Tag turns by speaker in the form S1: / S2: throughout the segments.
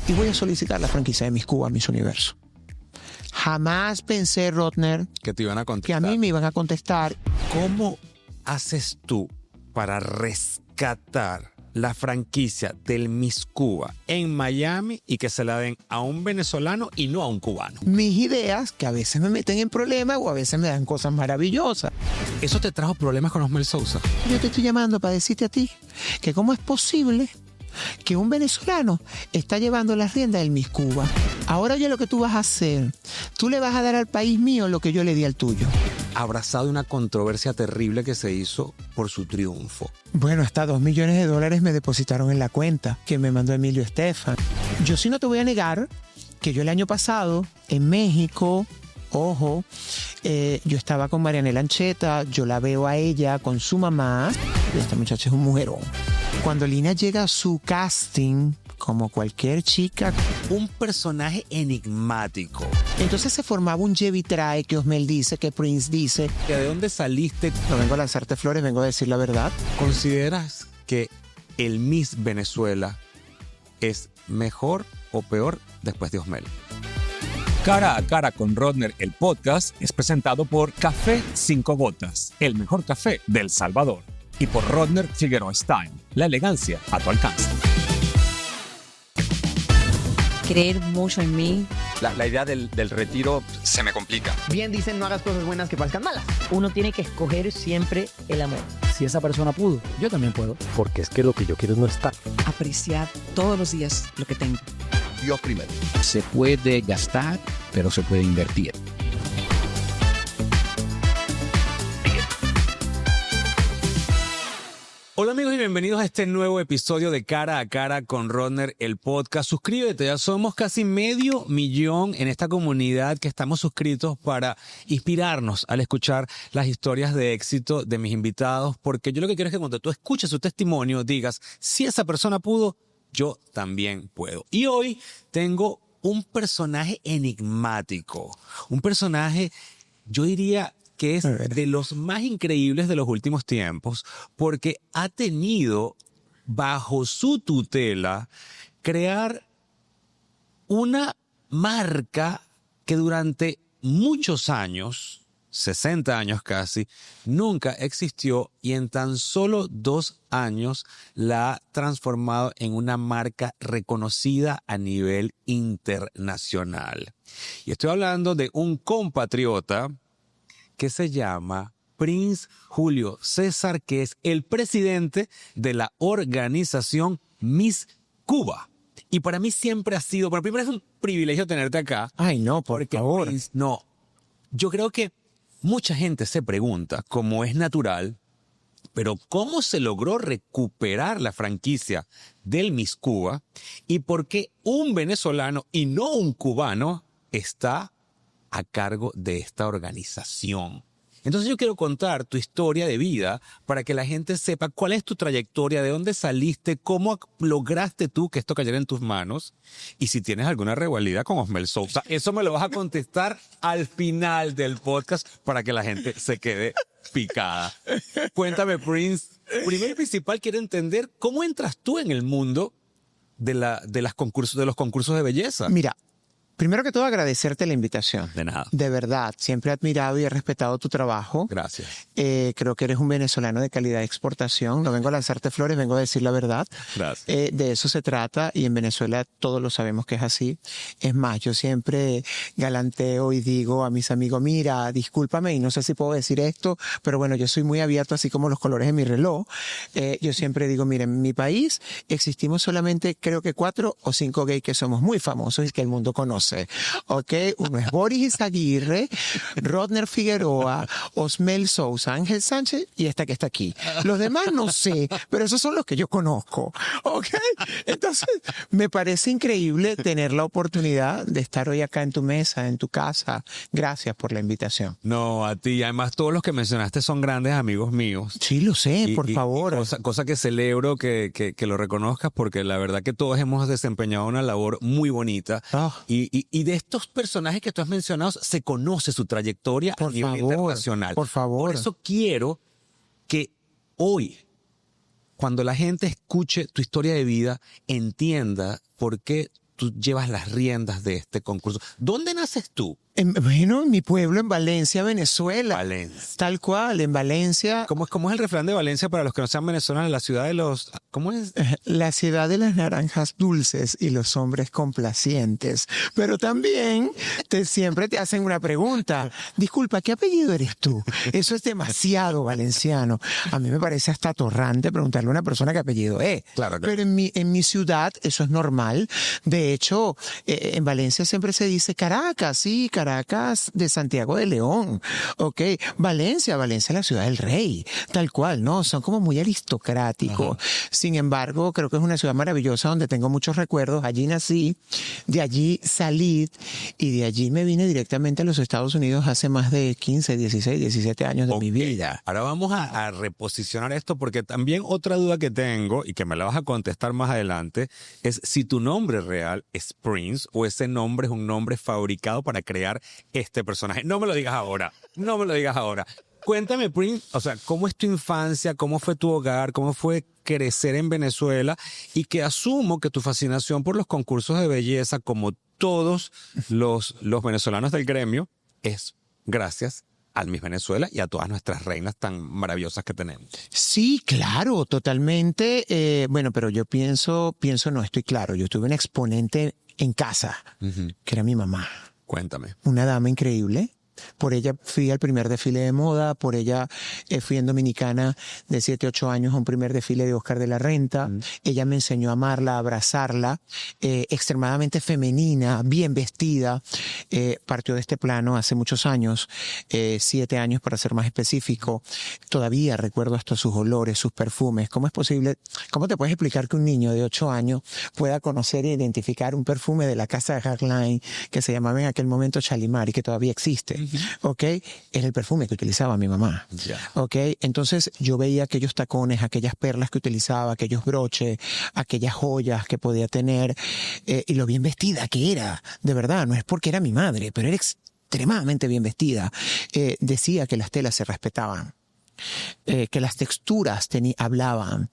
S1: y voy a solicitar la franquicia de Miss Cuba, Miss Universo. Jamás pensé, Rodner,
S2: Que te iban a
S1: que
S2: contestar.
S1: a mí me iban a contestar.
S2: ¿Cómo haces tú para rescatar la franquicia del Miss Cuba en Miami y que se la den a un venezolano y no a un cubano?
S1: Mis ideas, que a veces me meten en problemas o a veces me dan cosas maravillosas.
S2: ¿Eso te trajo problemas con Osmel Sousa?
S1: Yo te estoy llamando para decirte a ti que cómo es posible que un venezolano está llevando las riendas del Miss Cuba. Ahora oye lo que tú vas a hacer. Tú le vas a dar al país mío lo que yo le di al tuyo.
S2: Abrazado de una controversia terrible que se hizo por su triunfo.
S1: Bueno, hasta $2 millones me depositaron en la cuenta que me mandó Emilio Estefan. Yo sí no te voy a negar que yo el año pasado en México, ojo, yo estaba con Marianela Ancheta, yo la veo a ella con su mamá. Esta muchacha es un mujerón. Cuando Lina llega a su casting, como cualquier chica,
S2: Un personaje enigmático.
S1: entonces se formaba un llevitrae que Osmel dice, que Prince dice.
S2: ¿De dónde saliste?
S1: No vengo a lanzarte flores, vengo a decir la verdad.
S2: ¿Consideras que el Miss Venezuela es mejor o peor después de Osmel?
S3: Cara a Cara con Rodner, el podcast, es presentado por Café 5 Gotas, el mejor café del Salvador. Y por Rodner Figueroa Style, la elegancia a tu alcance.
S4: Creer mucho en mí.
S5: La idea del retiro se me complica.
S6: Bien dicen, no hagas cosas buenas que parezcan malas.
S7: Uno tiene que escoger siempre el amor.
S8: Si esa persona pudo, yo también puedo.
S9: Porque es que lo que yo quiero es no estar.
S4: Apreciar todos los días lo que tengo.
S10: Dios primero.
S8: Se puede gastar, pero se puede invertir.
S2: Hola amigos y bienvenidos a este nuevo episodio de Cara a Cara con Rodner, el podcast. Suscríbete, ya somos casi 500,000 en esta comunidad que estamos suscritos para inspirarnos al escuchar las historias de éxito de mis invitados, porque yo lo que quiero es que cuando tú escuches su testimonio digas, si esa persona pudo, yo también puedo. Y hoy tengo un personaje enigmático, un personaje, yo diría, que es de los más increíbles de los últimos tiempos, porque ha tenido bajo su tutela crear una marca que durante muchos años, 60 años casi, nunca existió y en tan solo 2 años la ha transformado en una marca reconocida a nivel internacional. Y estoy hablando de un compatriota que se llama Prince Julio César, que es el presidente de la organización Miss Cuba. Y para mí siempre ha sido, bueno, primero es un privilegio tenerte acá.
S1: Ay, no, por favor.
S2: Prince, no, yo creo que mucha gente se pregunta, como es natural, pero ¿cómo se logró recuperar la franquicia del Miss Cuba? Y por qué un venezolano y no un cubano está a cargo de esta organización. Entonces yo quiero contar tu historia de vida para que la gente sepa cuál es tu trayectoria, de dónde saliste, cómo lograste tú que esto cayera en tus manos y si tienes alguna rivalidad con Osmel Sousa. Eso me lo vas a contestar al final del podcast para que la gente se quede picada. Cuéntame, Prince. Primero y principal, quiero entender cómo entras tú en el mundo de los concursos de belleza.
S1: Mira, primero que todo, agradecerte la invitación.
S2: De nada.
S1: De verdad, siempre he admirado y he respetado tu trabajo.
S2: Gracias.
S1: Creo que eres un venezolano de calidad de exportación. No vengo a lanzarte flores, vengo a decir la verdad.
S2: Gracias.
S1: De eso se trata y en Venezuela todos lo sabemos que es así. Es más, yo siempre galanteo y digo a mis amigos, mira, discúlpame y no sé si puedo decir esto, pero bueno, yo soy muy abierto, así como los colores de mi reloj. Yo siempre digo, miren, en mi país existimos solamente creo que 4 o 5 gays que somos muy famosos y que el mundo conoce. ¿Ok? Uno es Boris Izaguirre, Rodner Figueroa, Osmel Sousa, Ángel Sánchez y esta que está aquí. Los demás no sé, pero esos son los que yo conozco. ¿Ok? Entonces, me parece increíble tener la oportunidad de estar hoy acá en tu mesa, en tu casa. Gracias por la invitación.
S2: No, a ti. Además, todos los que mencionaste son grandes amigos míos.
S1: Sí, lo sé, por favor.
S2: Cosa que celebro que lo reconozcas porque la verdad que todos hemos desempeñado una labor muy bonita. Y de estos personajes que tú has mencionado se conoce su trayectoria a nivel internacional.
S1: Por favor.
S2: Por eso quiero que hoy, cuando la gente escuche tu historia de vida, entienda por qué tú llevas las riendas de este concurso. ¿Dónde naces tú?
S1: Bueno, en mi pueblo, en Valencia, Venezuela.
S2: Valencia.
S1: Tal cual, en Valencia.
S2: ¿Cómo es el refrán de Valencia para los que no sean venezolanos? La ciudad de los... ¿Cómo es?
S1: La ciudad de las naranjas dulces y los hombres complacientes. Pero también siempre te hacen una pregunta. Disculpa, ¿qué apellido eres tú? Eso es demasiado valenciano. A mí me parece hasta atorrante preguntarle a una persona qué apellido es.
S2: Claro.
S1: Pero en mi ciudad eso es normal. De hecho, en Valencia siempre se dice Caracas, sí, Caracas de Santiago de León. Ok, Valencia es la ciudad del rey. Tal cual, ¿no? Son como muy aristocráticos. Ajá. Sin embargo, creo que es una ciudad maravillosa donde tengo muchos recuerdos. Allí nací, de allí salí y de allí me vine directamente a los Estados Unidos hace más de 15, 16, 17 años de mi vida.
S2: Ahora vamos a reposicionar esto porque también otra duda que tengo y que me la vas a contestar más adelante es si tu nombre real es Prince o ese nombre es un nombre fabricado para crear este personaje. No me lo digas ahora. Cuéntame, Prince, o sea, ¿cómo es tu infancia? ¿Cómo fue tu hogar? ¿Cómo fue crecer en Venezuela? Y que asumo que tu fascinación por los concursos de belleza, como todos los venezolanos del gremio, es gracias al Miss Venezuela y a todas nuestras reinas tan maravillosas que tenemos.
S1: Sí, claro, totalmente. Bueno, pero yo pienso, no estoy claro. Yo tuve un exponente en casa, que era mi mamá.
S2: Cuéntame.
S1: Una dama increíble. Por ella fui al primer desfile de moda, por ella fui en Dominicana de 7, 8 años a un primer desfile de Oscar de la Renta. Ella me enseñó a amarla, a abrazarla, extremadamente femenina, bien vestida. Partió de este plano hace muchos años, 7 años para ser más específico. Todavía recuerdo hasta sus olores, sus perfumes. ¿Cómo es posible? ¿Cómo te puedes explicar que un niño de 8 años pueda conocer e identificar un perfume de la casa de Harline que se llamaba en aquel momento Shalimar y que todavía existe? ¿Ok? Era el perfume que utilizaba mi mamá. ¿Ok? Entonces yo veía aquellos tacones, aquellas perlas que utilizaba, aquellos broches, aquellas joyas que podía tener y lo bien vestida que era. De verdad, no es porque era mi madre, pero era extremadamente bien vestida. Decía que las telas se respetaban. Que las texturas hablaban,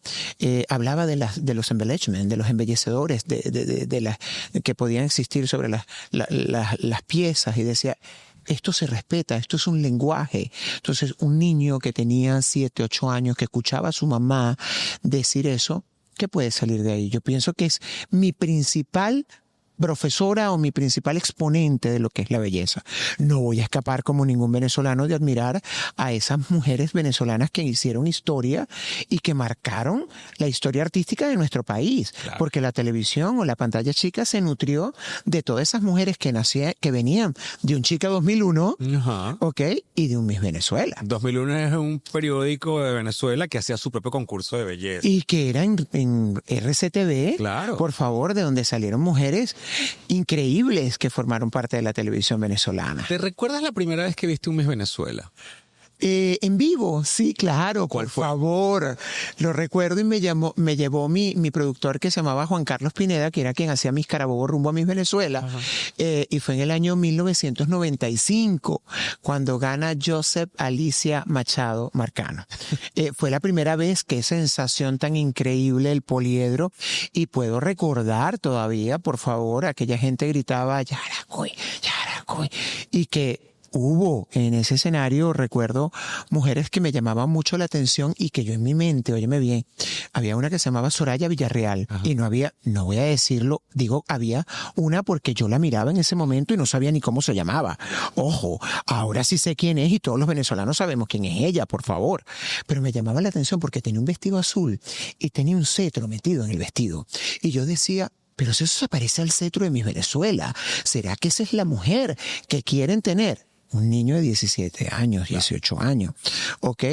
S1: hablaba de los embellishments, de los embellecedores que podían existir sobre las piezas y decía, esto se respeta, esto es un lenguaje. Entonces, un niño que tenía 7, 8 años, que escuchaba a su mamá decir eso, ¿qué puede salir de ahí? Yo pienso que es mi principal profesora o mi principal exponente de lo que es la belleza. No voy a escapar como ningún venezolano de admirar a esas mujeres venezolanas que hicieron historia y que marcaron la historia artística de nuestro país. Claro. Porque la televisión o la pantalla chica se nutrió de todas esas mujeres que venían de un Chica 2001, ¿ok? Y de un Miss Venezuela.
S2: 2001 es un periódico de Venezuela que hacía su propio concurso de belleza.
S1: Y que era en RCTV,
S2: claro.
S1: Por favor, de donde salieron mujeres increíbles que formaron parte de la televisión venezolana.
S2: ¿Te recuerdas la primera vez que viste un Miss Venezuela?
S1: En vivo, sí, claro, por favor. Lo recuerdo y me llevó mi productor que se llamaba Juan Carlos Pineda, que era quien hacía Miss Carabobo rumbo a Miss Venezuela. Y fue en el año 1995 cuando gana Joseph Alicia Machado Marcano. Fue la primera vez, qué sensación tan increíble el poliedro. Y puedo recordar todavía, por favor, aquella gente gritaba Yaracuy, Yaracuy, y que hubo en ese escenario, recuerdo, mujeres que me llamaban mucho la atención y que yo en mi mente, óyeme bien, había una que se llamaba Soraya Villarreal. Y no voy a decirlo, digo, había una porque yo la miraba en ese momento y no sabía ni cómo se llamaba. Ojo, ahora sí sé quién es y todos los venezolanos sabemos quién es ella, por favor. Pero me llamaba la atención porque tenía un vestido azul y tenía un cetro metido en el vestido. Y yo decía, pero si eso se parece al cetro de Miss Venezuela, ¿será que esa es la mujer que quieren tener? Un niño de 17 años, 18 años, ¿ok?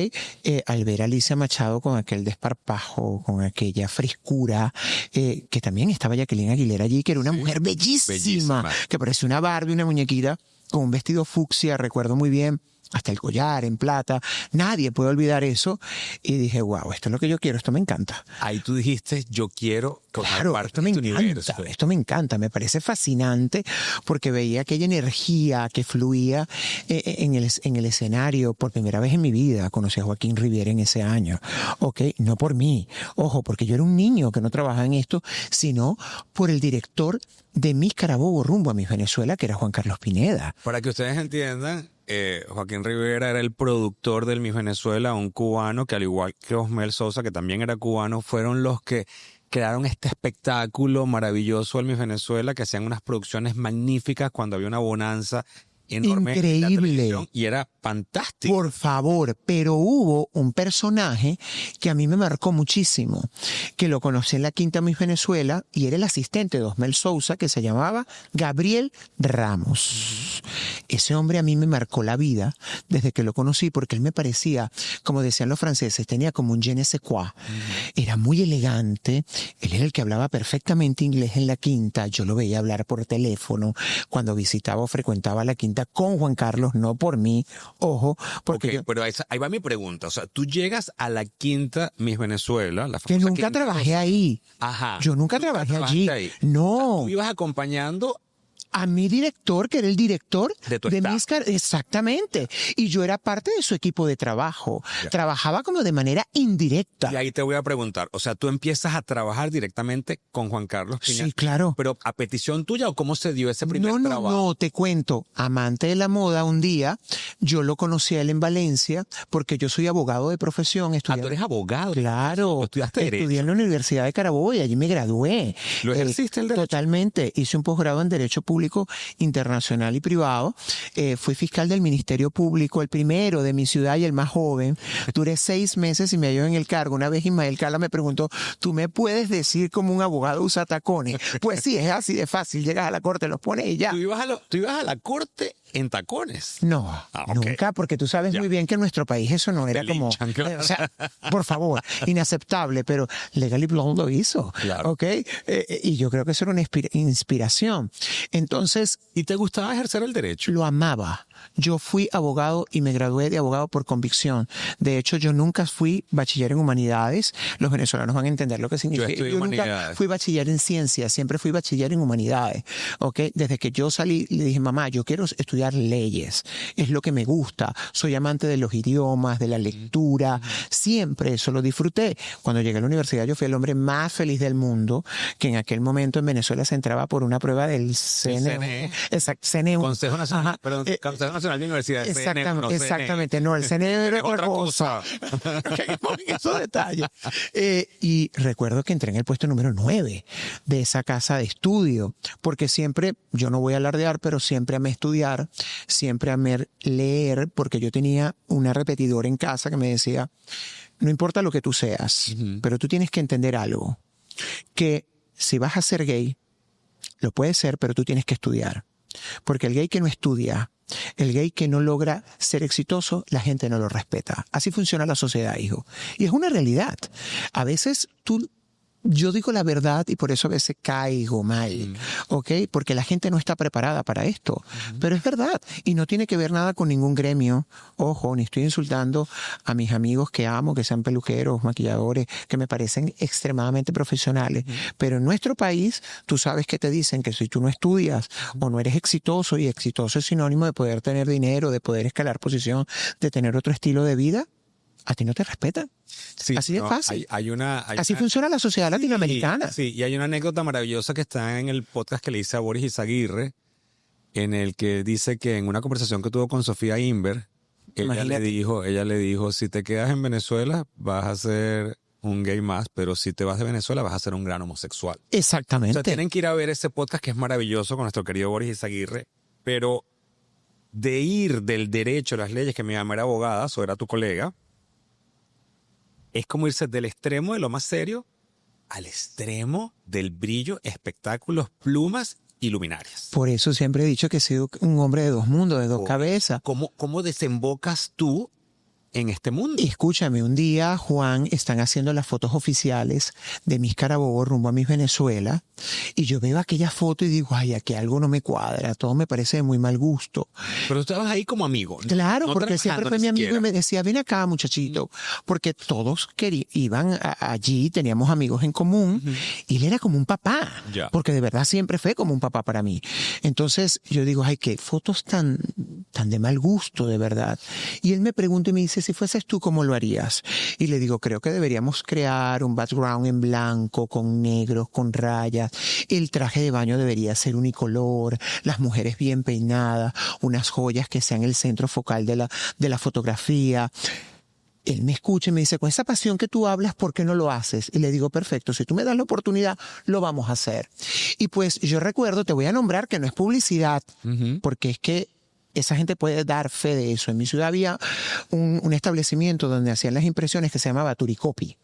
S1: Al ver a Alicia Machado con aquel desparpajo, con aquella frescura, que también estaba Jacqueline Aguilera allí, que era una mujer bellísima, que parecía una Barbie, una muñequita, con un vestido fucsia, recuerdo muy bien. hasta el collar en plata. Nadie puede olvidar eso. Y dije, wow, esto es lo que yo quiero, esto me encanta.
S2: Ahí tú dijiste, yo quiero formar
S1: Claro,
S2: parte
S1: esto me
S2: de tu universo.
S1: encanta, esto me encanta, me parece fascinante porque veía aquella energía que fluía en el escenario por primera vez en mi vida. Conocí a Joaquín Rivera en ese año, ¿ok? No por mí, ojo, porque yo era un niño que no trabajaba en esto, sino por el director de Miss Carabobo rumbo a Miss Venezuela, que era Juan Carlos Pineda.
S2: Para que ustedes entiendan, Joaquín Rivera era el productor del Miss Venezuela, un cubano que al igual que Osmel Sosa, que también era cubano, fueron los que crearon este espectáculo maravilloso del Miss Venezuela, que hacían unas producciones magníficas cuando había una bonanza enorme en la
S1: Increíble.
S2: televisión, y era fantástico.
S1: Por favor, pero hubo un personaje que a mí me marcó muchísimo, que lo conocí en la Quinta Miss Venezuela y era el asistente de Osmel Sousa, que se llamaba Gabriel Ramos. Ese hombre a mí me marcó la vida desde que lo conocí porque él me parecía, como decían los franceses, tenía como un je ne sais quoi. Era muy elegante, él era el que hablaba perfectamente inglés en la Quinta, yo lo veía hablar por teléfono cuando visitaba o frecuentaba la Quinta con Juan Carlos, no por mí, ojo, porque
S2: Ok,
S1: yo,
S2: pero ahí va mi pregunta. O sea, tú llegas a la Quinta Miss Venezuela, la
S1: que
S2: famosa
S1: nunca
S2: Quinta
S1: trabajé ahí.
S2: Ajá.
S1: Yo nunca trabajé allí.
S2: trabajaste ahí.
S1: No,
S2: Tú ibas acompañando
S1: a mi director, que era el director
S2: De tu staff.
S1: Miss exactamente. Y yo era parte de su equipo de trabajo.
S2: Ya.
S1: Trabajaba como de manera indirecta.
S2: y ahí te voy a preguntar. O sea, tú empiezas a trabajar directamente con Juan Carlos Pineda.
S1: Sí, claro.
S2: Pero a petición tuya, ¿o cómo se dio ese primer
S1: No,
S2: trabajo?
S1: no, te cuento. Amante de la moda, un día yo lo conocí a él en Valencia porque yo soy abogado de profesión.
S2: Ah, tú eres abogado.
S1: Claro.
S2: Estudiaste Derecho.
S1: Estudié en la Universidad de Carabobo y allí me gradué.
S2: ¿Lo ejerciste el derecho?
S1: Totalmente. Hice un posgrado en Derecho Público Internacional y Privado. Fui fiscal del Ministerio Público, el primero de mi ciudad y el más joven. Duré 6 meses y me hallo en el cargo. Una vez Ismael Cala me preguntó, ¿tú me puedes decir cómo un abogado usa tacones? Pues sí, es así de fácil. Llegas a la corte, los pones y ya.
S2: Tú ibas a la corte en tacones.
S1: No,
S2: ok.
S1: nunca, porque tú sabes
S2: Ya.
S1: muy bien que en nuestro país eso no era como,
S2: linchan, claro.
S1: o sea, por favor, inaceptable, pero Legally Blonde lo hizo,
S2: Claro.
S1: ¿ok? Y yo creo que eso era una inspiración. Entonces,
S2: ¿Y te gustaba ejercer el derecho?
S1: lo amaba. Yo fui abogado y me gradué de abogado por convicción. De hecho, yo nunca fui bachiller en humanidades. Los venezolanos van a entender lo que significa.
S2: estudié
S1: Nunca
S2: humanidades.
S1: fui bachiller en ciencias, siempre fui bachiller en humanidades. ¿Ok? Desde que yo salí, le dije, mamá, yo quiero estudiar leyes. Es lo que me gusta. Soy amante de los idiomas, de la lectura. Siempre eso lo disfruté. Cuando llegué a la universidad, yo fui el hombre más feliz del mundo, que en aquel momento en Venezuela se entraba por una prueba del CNE. Exacto, CNE.
S2: Consejo Nacional,
S1: Ajá.
S2: perdón, Consejo Nacional de Universidades.
S1: Exactamente, exactamente. No, el CNE era
S2: Es otra
S1: otra cosa. En esos detalles. Y recuerdo que entré en el puesto número 9 de esa casa de estudio, porque siempre, yo no voy a alardear, pero siempre amé estudiar, siempre amé leer, porque yo tenía una repetidora en casa que me decía, no importa lo que tú seas, pero tú tienes que entender algo, que si vas a ser gay, lo puedes ser, pero tú tienes que estudiar. Porque el gay que no estudia, el gay que no logra ser exitoso, la gente no lo respeta. Así funciona la sociedad, hijo. Y es una realidad. A veces yo digo la verdad y por eso a veces caigo mal, ¿ok? Porque la gente no está preparada para esto. Pero es verdad. Y no tiene que ver nada con ningún gremio. Ojo, ni estoy insultando a mis amigos que amo, que sean peluqueros, maquilladores, que me parecen extremadamente profesionales. Pero en nuestro país, tú sabes que te dicen que si tú no estudias o no eres exitoso, y exitoso es sinónimo de poder tener dinero, de poder escalar posición, de tener otro estilo de vida, a ti no te respetan.
S2: Sí,
S1: Así de fácil.
S2: Hay una,
S1: Así funciona la sociedad latinoamericana.
S2: Sí, y hay una anécdota maravillosa que está en el podcast que le hice a Boris Izaguirre, en el que dice que en una conversación que tuvo con Sofía Inver, ella le dijo, si te quedas en Venezuela vas a ser un gay más, pero si te vas de Venezuela vas a ser un gran homosexual. O
S1: Exactamente.
S2: sea, tienen que ir a ver ese podcast que es maravilloso con nuestro querido Boris Izaguirre, pero de ir del derecho a las leyes, que mi mamá era abogada, o era tu colega, es como irse del extremo de lo más serio al extremo del brillo, espectáculos, plumas y luminarias.
S1: Por eso siempre he dicho que he sido un hombre de dos mundos, de dos cabezas.
S2: ¿Cómo desembocas tú en este mundo.
S1: Y escúchame, un día, Juan, están haciendo las fotos oficiales de Miss Carabobo rumbo a Miss Venezuela, y yo veo aquella foto y digo, ay, aquí algo no me cuadra, todo me parece de muy mal gusto.
S2: Pero tú estabas ahí como amigo.
S1: Claro,
S2: no
S1: porque siempre
S2: trabajando
S1: fue
S2: ni
S1: mi amigo
S2: siquiera.
S1: y me decía, ven acá, muchachito, porque todos iban allí, teníamos amigos en común, y él era como un papá,
S2: Ya.
S1: porque de verdad siempre fue como un papá para mí. Entonces yo digo, ay, qué fotos tan de mal gusto, de verdad. Y él me pregunta y me dice, si fueses tú, ¿cómo lo harías? Y le digo, creo que deberíamos crear un background en blanco, con negros, con rayas. El traje de baño debería ser unicolor, las mujeres bien peinadas, unas joyas que sean el centro focal de la fotografía. Él me escucha y me dice, con esa pasión que tú hablas, ¿por qué no lo haces? Y le digo, perfecto, si tú me das la oportunidad, lo vamos a hacer. Y pues yo recuerdo, te voy a nombrar que no es publicidad, porque es que esa gente puede dar fe de eso. En mi ciudad había un establecimiento donde hacían las impresiones que se llamaba Turicopi,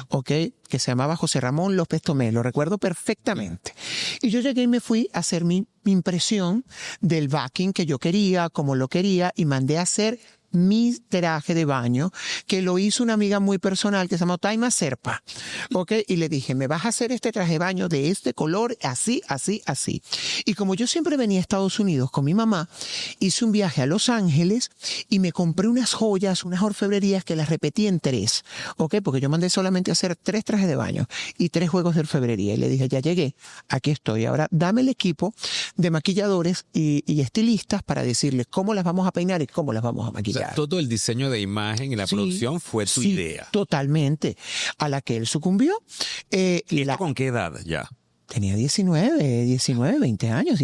S1: ¿ok? Que se llamaba José Ramón López Tomé, lo recuerdo perfectamente. Y yo llegué y me fui a hacer mi impresión del backing que yo quería, como lo quería, y mandé a hacer mi traje de baño, que lo hizo una amiga muy personal que se llama Taima Serpa, ¿ok? Y le dije, me vas a hacer este traje de baño de este color, así, así, así. Y como yo siempre venía a Estados Unidos con mi mamá, hice un viaje a Los Ángeles y me compré unas joyas, unas orfebrerías que las repetí en 3, ¿ok? Porque yo mandé solamente a hacer 3 trajes de baño y 3 juegos de orfebrería. Y le dije, ya llegué, aquí estoy. Ahora dame el equipo de maquilladores y estilistas para decirles cómo las vamos a peinar y cómo las vamos a maquillar.
S2: O sea, todo el diseño de imagen y la
S1: Sí,
S2: producción fue tu
S1: sí,
S2: idea.
S1: Totalmente. A la que él sucumbió.
S2: ¿Y esto con qué edad ya?
S1: Tenía 20 años.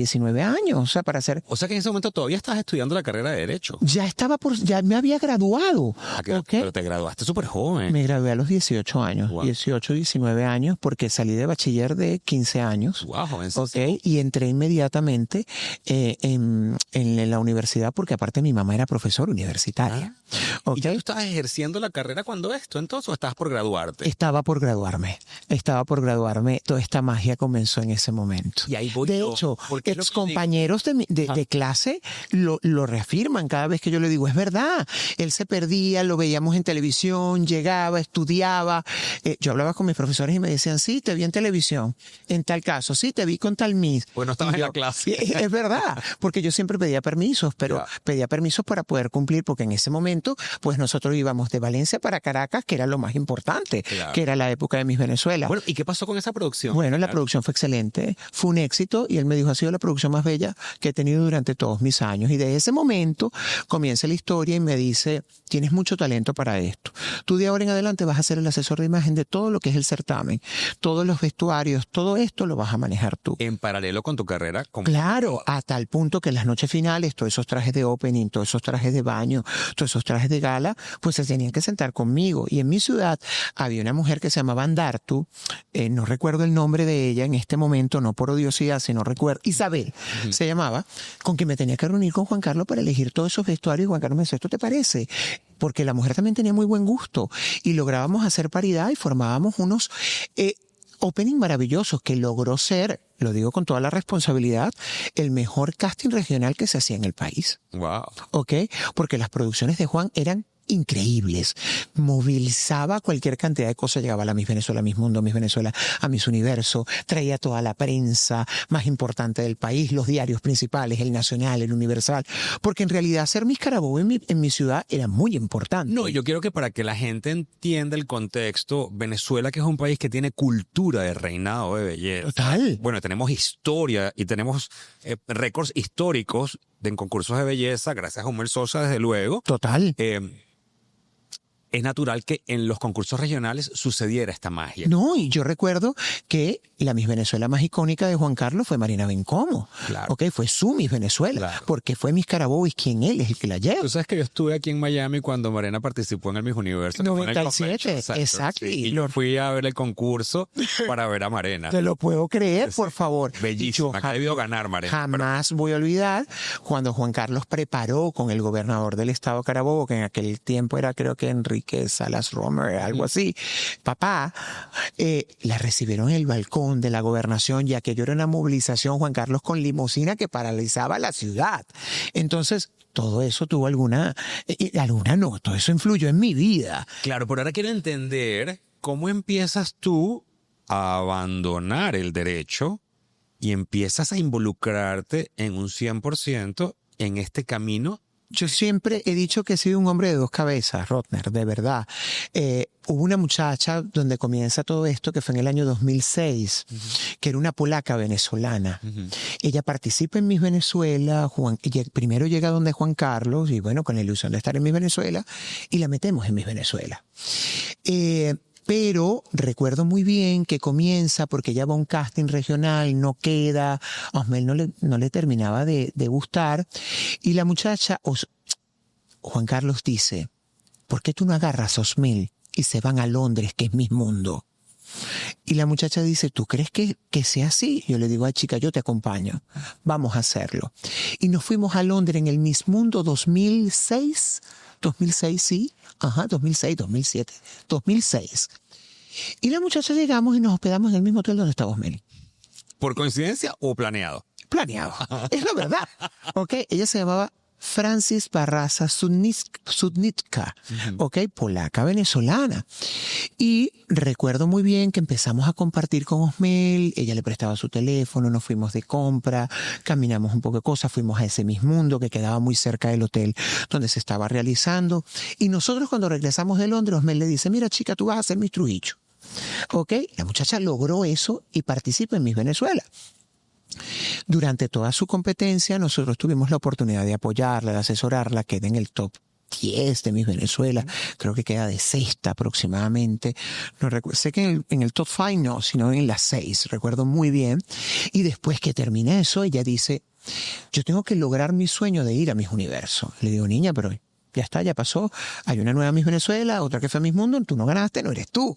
S1: O sea, para hacer...
S2: O sea que en ese momento todavía estabas estudiando la carrera de Derecho.
S1: Ya me había graduado. ¿Ok?
S2: Pero te graduaste súper joven.
S1: Me gradué a los 18 años,
S2: Wow.
S1: 18, 19 años, porque salí de bachiller de 15 años.
S2: Wow, jovencísimo.
S1: ¿Ok? Y entré inmediatamente en la universidad, porque aparte mi mamá era profesora universitaria. ¿Ok?
S2: ¿Y ya tú estabas ejerciendo la carrera cuando esto entonces o estabas por graduarte?
S1: Estaba por graduarme. Toda esta magia comenzó en ese momento.
S2: Y ahí voy
S1: De
S2: yo,
S1: hecho,
S2: porque es lo que
S1: ex compañeros de clase lo reafirman cada vez que yo le digo, es verdad, él se perdía, lo veíamos en televisión, llegaba, estudiaba. Yo hablaba con mis profesores y me decían, sí, te vi en televisión, en tal caso, sí, te vi con tal Miss.
S2: Pues no estabas
S1: Y
S2: en
S1: yo,
S2: la clase.
S1: Es verdad, porque yo siempre pedía permisos, pero
S2: Ya.
S1: pedía permisos para poder cumplir, porque en ese momento, pues nosotros íbamos de Valencia para Caracas, que era lo más importante,
S2: Claro.
S1: que era la época de Miss Venezuela.
S2: Bueno, ¿y qué pasó con esa producción?
S1: Bueno, la
S2: Claro.
S1: producción fue excelente, fue un éxito y él me dijo, ha sido la producción más bella que he tenido durante todos mis años. Y de ese momento comienza la historia y me dice, tienes mucho talento para esto. Tú de ahora en adelante vas a ser el asesor de imagen de todo lo que es el certamen, todos los vestuarios, todo esto lo vas a manejar tú.
S2: En paralelo con tu carrera como...
S1: Claro, hasta el punto que en las noches finales, todos esos trajes de opening, todos esos trajes de baño, todos esos trajes de gala, pues se tenían que sentar conmigo. Y en mi ciudad había una mujer que se llamaba Andartu, no recuerdo el nombre de ella en este momento, no por odiosidad, sino recuerdo, Isabel se llamaba, con quien me tenía que reunir con Juan Carlos para elegir todos esos vestuarios. Y Juan Carlos me decía, ¿esto te parece? Porque la mujer también tenía muy buen gusto y lográbamos hacer paridad y formábamos unos... opening maravillosos que logró ser, lo digo con toda la responsabilidad, el mejor casting regional que se hacía en el país.
S2: Wow.
S1: ¿Ok? Porque las producciones de Juan eran increíbles. Movilizaba cualquier cantidad de cosas. Llegaba a la Miss Venezuela, Miss Mundo, Miss Venezuela, a Miss Universo. Traía toda la prensa más importante del país, los diarios principales, el Nacional, el Universal. Porque en realidad ser Miss Carabobo en mi ciudad era muy importante.
S2: No, yo quiero que para que la gente entienda el contexto, Venezuela, que es un país que tiene cultura de reinado de belleza.
S1: Total.
S2: Bueno, tenemos historia y tenemos récords históricos en concursos de belleza, gracias a Homer Sosa, desde luego.
S1: Total.
S2: Es natural que en los concursos regionales sucediera esta magia.
S1: No, y yo recuerdo que la Miss Venezuela más icónica de Juan Carlos fue Marina Bencomo.
S2: Claro.
S1: Ok, fue su Miss Venezuela.
S2: Claro.
S1: Porque fue Miss Carabobo y quien él es el que la lleva.
S2: Tú sabes que yo estuve aquí en Miami cuando Marina participó en el Miss Universo. que fue en el
S1: 97,
S2: Convention Center,
S1: exacto.
S2: sí, y yo fui a ver el concurso para ver a Marina.
S1: Te lo puedo creer, por favor.
S2: Bellísima, que ha debido ganar Marina.
S1: Jamás voy a olvidar cuando Juan Carlos preparó con el gobernador del estado Carabobo, que en aquel tiempo era creo que Enrique Enrique Salas Romer, algo así. Papá, la recibieron en el balcón de la gobernación, ya que yo era una movilización, Juan Carlos, con limusina que paralizaba la ciudad. Entonces, todo eso tuvo alguna no, todo eso influyó en mi vida.
S2: Claro, pero ahora quiero entender cómo empiezas tú a abandonar el derecho y empiezas a involucrarte en un 100% en este camino.
S1: Yo siempre he dicho que he sido un hombre de dos cabezas, Rodner, de verdad. Hubo una muchacha donde comienza todo esto que fue en el año 2006, que era una polaca venezolana. Ella participa en Miss Venezuela, primero llega donde Juan Carlos, y bueno, con la ilusión de estar en Miss Venezuela, y la metemos en Miss Venezuela. Pero recuerdo muy bien que comienza porque ella va a un casting regional, no queda, a Osmel no le terminaba de gustar. Y la muchacha, Juan Carlos dice, ¿por qué tú no agarras a Osmel y se van a Londres, que es Miss Mundo? Y la muchacha dice, ¿tú crees que sea así? Yo le digo, ay chica, yo te acompaño, vamos a hacerlo. Y nos fuimos a Londres en el Miss Mundo 2006, 2006, sí, 2006, 2007, 2006. Y la muchacha llegamos y nos hospedamos en el mismo hotel donde estaba Osmel.
S2: ¿Por coincidencia o planeado?
S1: Planeado, es la verdad. Ella se llamaba Francis Barraza Sudnitka, polaca venezolana. Y recuerdo muy bien que empezamos a compartir con Osmel, ella le prestaba su teléfono, nos fuimos de compra, caminamos un poco de cosas, fuimos a ese Miss Mundo que quedaba muy cerca del hotel donde se estaba realizando. Y nosotros cuando regresamos de Londres, Osmel le dice, mira chica, tú vas a ser Miss Trujillo. La muchacha logró eso y participa en Miss Venezuela. Durante toda su competencia nosotros tuvimos la oportunidad de apoyarla, de asesorarla, queda en el top 10 de Miss Venezuela, creo que queda de sexta aproximadamente, no recuerdo, sé que en el top 5 no, sino en las 6, recuerdo muy bien. Y después que termina eso, ella dice, yo tengo que lograr mi sueño de ir a Miss Universo. Le digo, niña, pero ya está, ya pasó, hay una nueva Miss Venezuela, otra que fue Miss Mundo, tú no ganaste, no eres tú.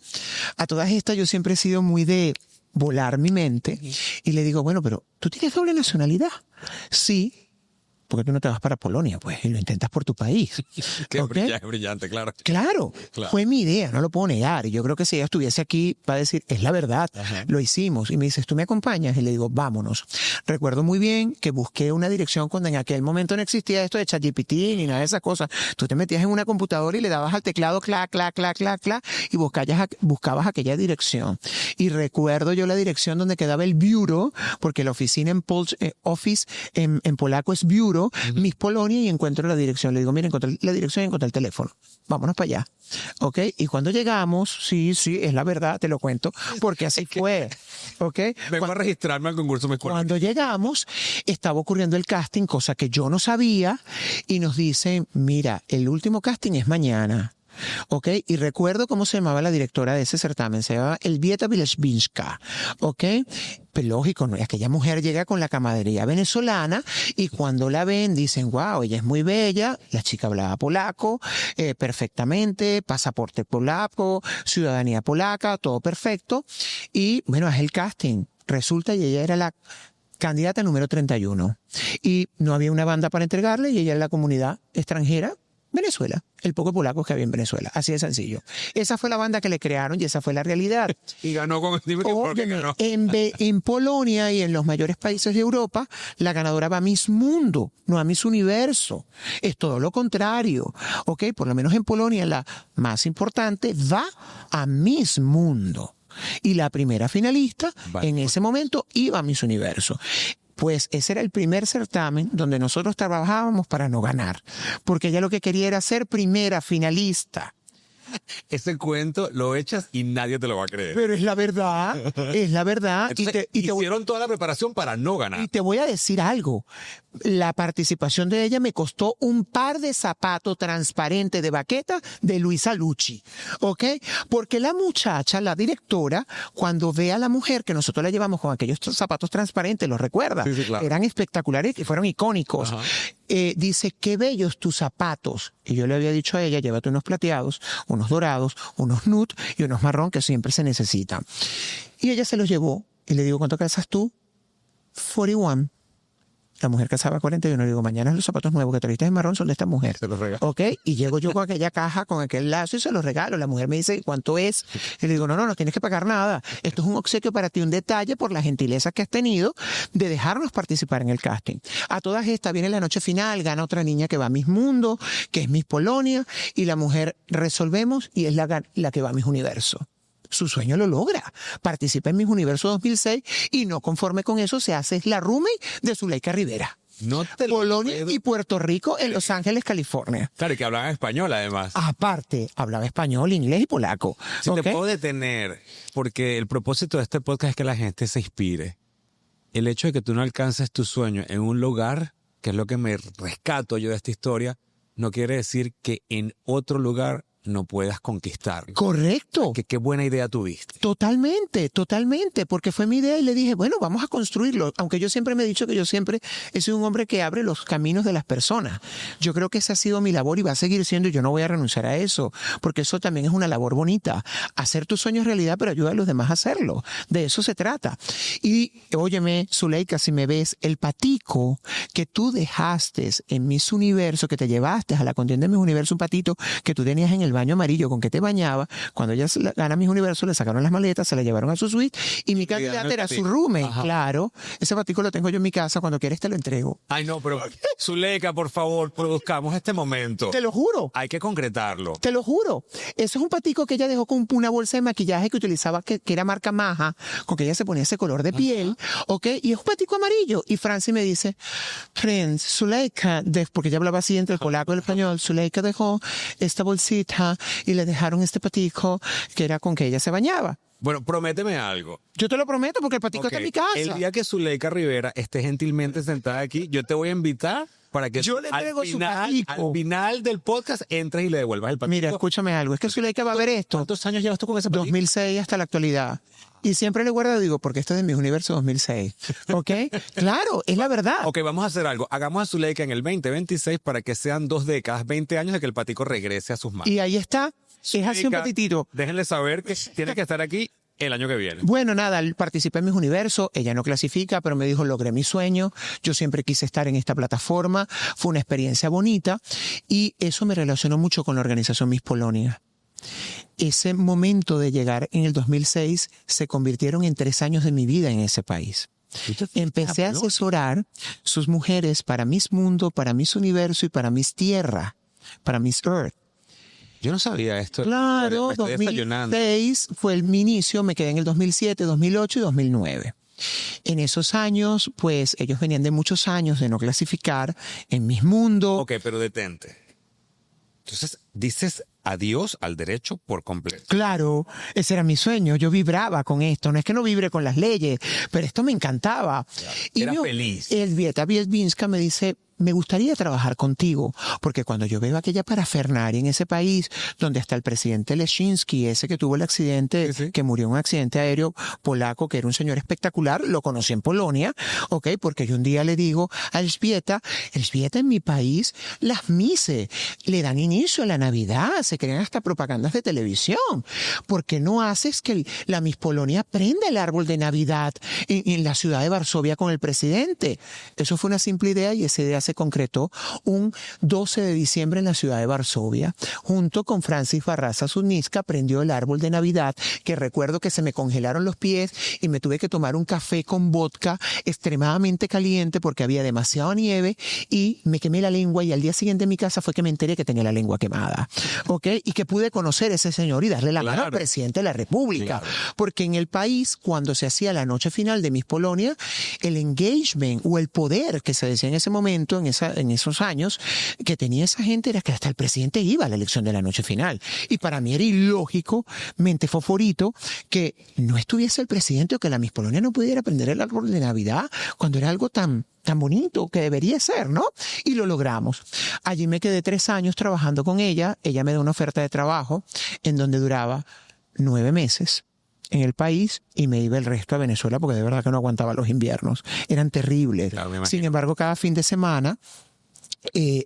S1: A todas estas yo siempre he sido muy de volar mi mente y le digo, bueno, pero ¿tú tienes doble nacionalidad? Sí. Porque tú no te vas para Polonia, pues, y lo intentas por tu país.
S2: Qué brillante, claro.
S1: Claro, fue mi idea, no lo puedo negar. Y yo creo que si ella estuviese aquí, va a decir, es la verdad, lo hicimos. Y me dices, ¿tú me acompañas? Y le digo, vámonos. Recuerdo muy bien que busqué una dirección cuando en aquel momento no existía esto de ChatGPT ni nada de esas cosas. Tú te metías en una computadora y le dabas al teclado, clac, clac, clac, clac, clac, y buscabas aquella dirección. Y recuerdo yo la dirección donde quedaba el bureau, porque la oficina office en polaco es bureau, Miss Polonia, y encuentro la dirección. Le digo, mira, encontré la dirección y encontré el teléfono. Vámonos para allá. Y cuando llegamos, sí, es la verdad, te lo cuento, porque así fue.
S2: Vengo a registrarme al concurso Miss Polonia.
S1: Cuando llegamos, estaba ocurriendo el casting, cosa que yo no sabía, y nos dicen, mira, el último casting es mañana. Y recuerdo cómo se llamaba la directora de ese certamen, se llamaba Elvieta Vilashvinska, Pero lógico, ¿no? Aquella mujer llega con la camaradería venezolana y cuando la ven dicen, wow, ella es muy bella, la chica hablaba polaco perfectamente, pasaporte polaco, ciudadanía polaca, todo perfecto. Y bueno, es el casting. Resulta y ella era la candidata número 31 y no había una banda para entregarle y ella era la comunidad extranjera Venezuela, el poco polaco que había en Venezuela, así de sencillo. Esa fue la banda que le crearon y esa fue la realidad.
S2: Y ganó con el ganó.
S1: En Polonia y en los mayores países de Europa, la ganadora va a Miss Mundo, no a Miss Universo. Es todo lo contrario. Por lo menos en Polonia la más importante va a Miss Mundo. Y la primera finalista en ese momento iba a Miss Universo. Pues ese era el primer certamen donde nosotros trabajábamos para no ganar, porque ella lo que quería era ser primera finalista.
S2: Ese cuento lo echas y nadie te lo va a creer.
S1: Pero es la verdad, es la verdad.
S2: Entonces, hicieron toda la preparación para no ganar.
S1: Y te voy a decir algo. La participación de ella me costó un par de zapatos transparentes de baqueta de Luisa Lucci, Porque la muchacha, la directora, cuando ve a la mujer que nosotros la llevamos con aquellos zapatos transparentes, ¿los recuerda?
S2: Sí, claro.
S1: Eran espectaculares y fueron icónicos. Dice, qué bellos tus zapatos. Y yo le había dicho a ella, llévate unos plateados, unos dorados, unos nude y unos marrón que siempre se necesitan. Y ella se los llevó y le digo, ¿cuánto calzas tú? 41. La mujer casaba 41. Le digo, mañana los zapatos nuevos que trajiste de marrón son de esta mujer.
S2: Se los regalo.
S1: ¿Ok? Y llego yo con aquella caja, con aquel lazo y se los regalo. La mujer me dice, ¿cuánto es? Y le digo, no tienes que pagar nada. Esto es un obsequio para ti, un detalle por la gentileza que has tenido de dejarnos participar en el casting. A todas estas viene la noche final, gana otra niña que va a Miss Mundo, que es Miss Polonia, y la mujer resolvemos y es la que va a Miss Universo. Su sueño lo logra. Participa en Miss Universo 2006 y no conforme con eso se hace la roommate de Zuleika Rivera.
S2: No te lo
S1: Polonia
S2: puedo-
S1: y Puerto Rico en Los Ángeles, California.
S2: Claro, y que hablaban español además.
S1: Aparte, hablaba español, inglés y polaco.
S2: Si
S1: ¿Ok?
S2: te puedo detener, porque el propósito de este podcast es que la gente se inspire. El hecho de que tú no alcances tu sueño en un lugar, que es lo que me rescato yo de esta historia, no quiere decir que en otro lugar no puedas conquistarlo.
S1: Correcto.
S2: Que qué buena idea tuviste.
S1: Totalmente, porque fue mi idea y le dije, bueno, vamos a construirlo. Aunque yo siempre me he dicho que yo siempre he sido un hombre que abre los caminos de las personas. Yo creo que esa ha sido mi labor y va a seguir siendo, y yo no voy a renunciar a eso, porque eso también es una labor bonita. Hacer tus sueños realidad, pero ayuda a los demás a hacerlo. De eso se trata. Y óyeme, Zuleika, si me ves, el patico que tú dejaste en Miss Universo, que te llevaste a la contienda de Miss Universo, un patito que tú tenías en el baño amarillo con que te bañaba, cuando ella gana Miss Universo, le sacaron las maletas, se la llevaron a su suite y mi candidata era su roommate.
S2: Ajá.
S1: Claro, ese patico lo tengo yo en mi casa, cuando quieres te lo entrego.
S2: Ay, no, pero Zuleika, por favor, produzcamos este momento.
S1: Te lo juro.
S2: Hay que concretarlo.
S1: Te lo juro. Eso es un patico que ella dejó con una bolsa de maquillaje que utilizaba, que era marca Maja, con que ella se ponía ese color de piel, ¿ok? Y es un patico amarillo. Y Franci me dice, Prince, Zuleika, porque ella hablaba así entre el polaco y el español, Zuleika dejó esta bolsita y le dejaron este patico que era con que ella se bañaba.
S2: Bueno, prométeme algo.
S1: Yo te lo prometo porque el patico está en mi casa.
S2: El día que Zuleika Rivera esté gentilmente sentada aquí, yo te voy a invitar para que
S1: Yo le entrego su
S2: al
S1: patico.
S2: final del podcast entres y le devuelvas el patico.
S1: Mira, escúchame algo. Es que Zuleika va a ver esto.
S2: ¿Cuántos años llevas tú con ese patico?
S1: 2006 hasta la actualidad. Y siempre le guardo, digo, porque esto es de Miss Universo 2006. ¿Ok? Claro, es la verdad.
S2: Ok, vamos a hacer algo. Hagamos a Zuleika en el 2026 para que sean 2 décadas, 20 años de que el patico regrese a sus manos.
S1: Y ahí está. Es así un
S2: Zuleika,
S1: patitito.
S2: Déjenle saber que tiene que estar aquí el año que viene.
S1: Bueno, nada, participé en Miss Universo, ella no clasifica, pero me dijo, logré mi sueño, yo siempre quise estar en esta plataforma, fue una experiencia bonita y eso me relacionó mucho con la organización Miss Polonia. Ese momento de llegar en el 2006 se convirtieron en 3 años de mi vida en ese país. Empecé a asesorar sus mujeres para Miss Mundo, para Miss Universo y para Miss Tierra, para Miss Earth.
S2: Yo no sabía esto.
S1: Claro,
S2: Me estoy desayunando.
S1: 2006 fue mi inicio, me quedé en el 2007, 2008 y 2009. En esos años, pues ellos venían de muchos años de no clasificar en Miss Mundo.
S2: Ok, pero detente. Entonces, dices adiós al derecho por completo.
S1: Claro, ese era mi sueño. Yo vibraba con esto. No es que no vibre con las leyes, pero esto me encantaba. Y
S2: Era feliz.
S1: Elvieta Bielbinska me dice, me gustaría trabajar contigo, porque cuando yo veo aquella parafernaria en ese país, donde está el presidente Leszczynski, ese que tuvo el accidente,
S2: Sí, sí.
S1: que murió en un accidente aéreo polaco, que era un señor espectacular, lo conocí en Polonia, ¿ok? Porque yo un día le digo a Elżbieta, en mi país, las mises le dan inicio a la Navidad, se crean hasta propagandas de televisión. ¿Por qué no haces que la Miss Polonia prenda el árbol de Navidad en la ciudad de Varsovia con el presidente? Eso fue una simple idea y esa idea se concretó un 12 de diciembre en la ciudad de Varsovia. Junto con Francis Barraza Zuniska prendió el árbol de Navidad, que recuerdo que se me congelaron los pies y me tuve que tomar un café con vodka extremadamente caliente porque había demasiada nieve y me quemé la lengua, y al día siguiente en mi casa fue que me enteré que tenía la lengua quemada. ¿Ok? Y que pude conocer a ese señor y darle la mano al presidente de la República. Porque en el país, cuando se hacía la noche final de Miss Polonia, el engagement o el poder que se decía en ese momento, en esos años, que tenía esa gente era que hasta el presidente iba a la elección de la noche final. Y para mí era ilógico, mente foforito, que no estuviese el presidente o que la Miss Polonia no pudiera prender el árbol de Navidad cuando era algo tan bonito que debería ser, ¿no? Y lo logramos. Allí me quedé 3 años trabajando con ella. Ella me dio una oferta de trabajo en donde duraba 9 meses en el país y me iba el resto a Venezuela porque de verdad que no aguantaba los inviernos. Eran terribles.
S2: Claro, me imagino.
S1: Sin embargo, cada fin de semana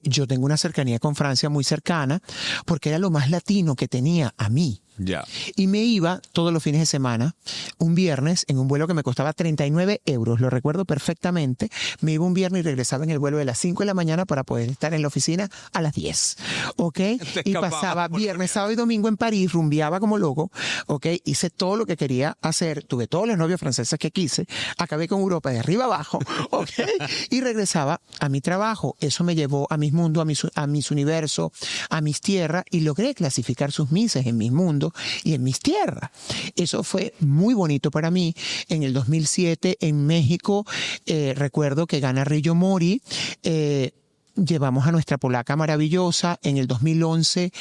S1: yo tengo una cercanía con Francia muy cercana porque era lo más latino que tenía a mí.
S2: Ya.
S1: Y me iba todos los fines de semana, un viernes, en un vuelo que me costaba 39 euros, lo recuerdo perfectamente. Me iba un viernes y regresaba en el vuelo de las 5 de la mañana para poder estar en la oficina a las 10. ¿Ok? Y pasaba viernes, sábado y domingo en París, rumbeaba como loco. ¿Ok? Hice todo lo que quería hacer. Tuve todos los novios franceses que quise. Acabé con Europa de arriba abajo. ¿Ok? Y regresaba a mi trabajo. Eso me llevó a mis mundos, a mis universos, a mis tierras, y logré clasificar sus mises en mis mundos y en mis tierras. Eso fue muy bonito para mí. En el 2007 en México, recuerdo que gana Rillo Mori, llevamos a nuestra polaca maravillosa. En el 2011,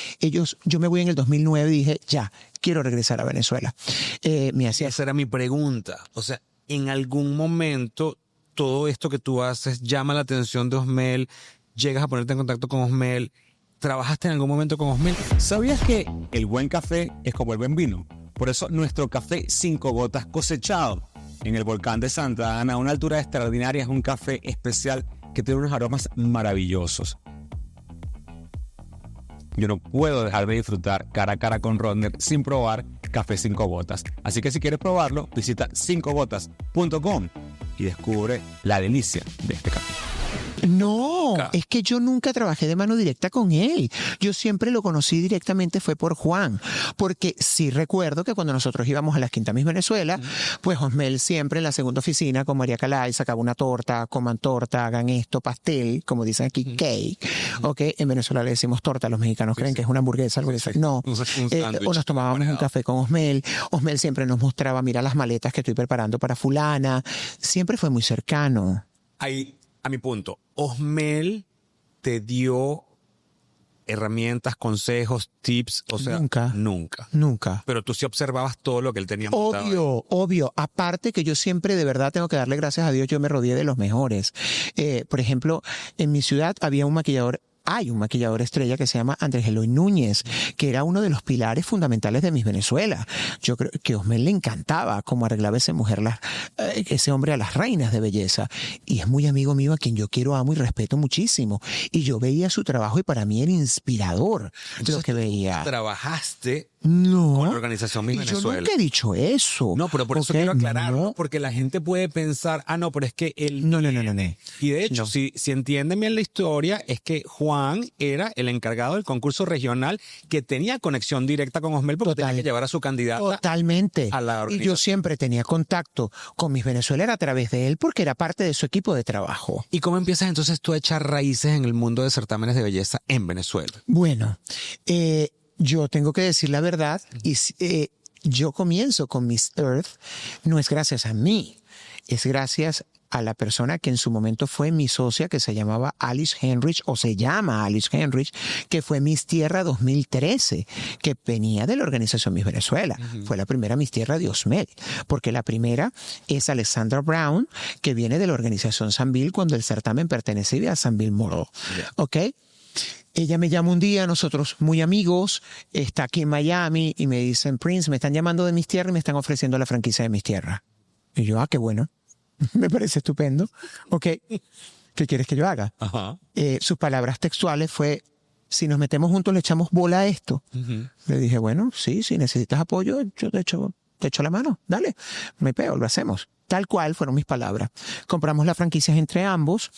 S1: yo me voy en el 2009 y dije, ya, quiero regresar a Venezuela.
S2: Esa era mi pregunta. O sea, en algún momento todo esto que tú haces llama la atención de Osmel, llegas a ponerte en contacto con Osmel. ¿Trabajaste en algún momento con Osmel?
S3: ¿Sabías que el buen café es como el buen vino? Por eso nuestro café 5 gotas cosechado en el volcán de Santa Ana a una altura extraordinaria es un café especial que tiene unos aromas maravillosos. Yo no puedo dejar de disfrutar cara a cara con Rodner sin probar café 5 gotas. Así que si quieres probarlo, visita 5gotas.com y descubre la delicia de este café.
S1: No, es que yo nunca trabajé de mano directa con él. Yo siempre lo conocí directamente, fue por Juan. Porque sí recuerdo que cuando nosotros íbamos a las Quinta Miss Venezuela, pues Osmel siempre en la segunda oficina con María Calay sacaba una torta, coman torta, hagan esto, pastel, como dicen aquí, cake. ¿Ok? En Venezuela le decimos torta, los mexicanos creen que es una hamburguesa, algo así. No. O nos tomábamos un café con Osmel. Osmel siempre nos mostraba, mira las maletas que estoy preparando para fulana. Siempre fue muy cercano.
S2: Ahí, a mi punto, Osmel te dio herramientas, consejos, tips, o sea, nunca. Pero tú sí observabas todo lo que él tenía montado.
S1: Obvio. Aparte que yo siempre, de verdad, tengo que darle gracias a Dios, yo me rodeé de los mejores. Por ejemplo, en mi ciudad había un maquillador estrella que se llama Andrés Eloy Núñez, que era uno de los pilares fundamentales de Miss Venezuela. Yo creo que a Osmel le encantaba cómo arreglaba ese hombre a las reinas de belleza. Y es muy amigo mío a quien yo quiero, amo y respeto muchísimo. Y yo veía su trabajo y para mí era inspirador. Entonces, lo que veía.
S2: ¿Trabajaste
S1: No.
S2: con la organización Miss Venezuela?
S1: Yo nunca he dicho eso.
S2: No, pero por eso quiero aclararlo, porque la gente puede pensar, pero es que él...
S1: No.
S2: Y de hecho, si entienden bien la historia, es que Juan era el encargado del concurso regional que tenía conexión directa con Osmel porque tenía que llevar a su candidata.
S1: Totalmente.
S2: A la organización.
S1: Y yo siempre tenía contacto con Miss Venezuela a través de él porque era parte de su equipo de trabajo.
S2: ¿Y cómo empiezas entonces tú a echar raíces en el mundo de certámenes de belleza en Venezuela?
S1: Bueno, yo tengo que decir la verdad y yo comienzo con Miss Earth, no es gracias a mí, es gracias a la persona que en su momento fue mi socia, que se llamaba Alice Henrich, o se llama Alice Henrich, que fue Miss Tierra 2013, que venía de la organización Miss Venezuela. Fue la primera Miss Tierra de Osmel, porque la primera es Alexandra Brown, que viene de la organización Sanville cuando el certamen pertenecía a Sanville Model. ¿Ok? Ella me llama un día, nosotros muy amigos, está aquí en Miami y me dicen, Prince, me están llamando de Miss Tierra y me están ofreciendo la franquicia de Miss Tierra. Y yo, qué bueno. Me parece estupendo. Ok, ¿qué quieres que yo haga?
S2: Ajá.
S1: Sus palabras textuales fue, si nos metemos juntos le echamos bola a esto. Le dije, bueno, sí, si necesitas apoyo, yo te echo la mano, dale, me pego, lo hacemos. Tal cual fueron mis palabras. Compramos las franquicias entre ambos.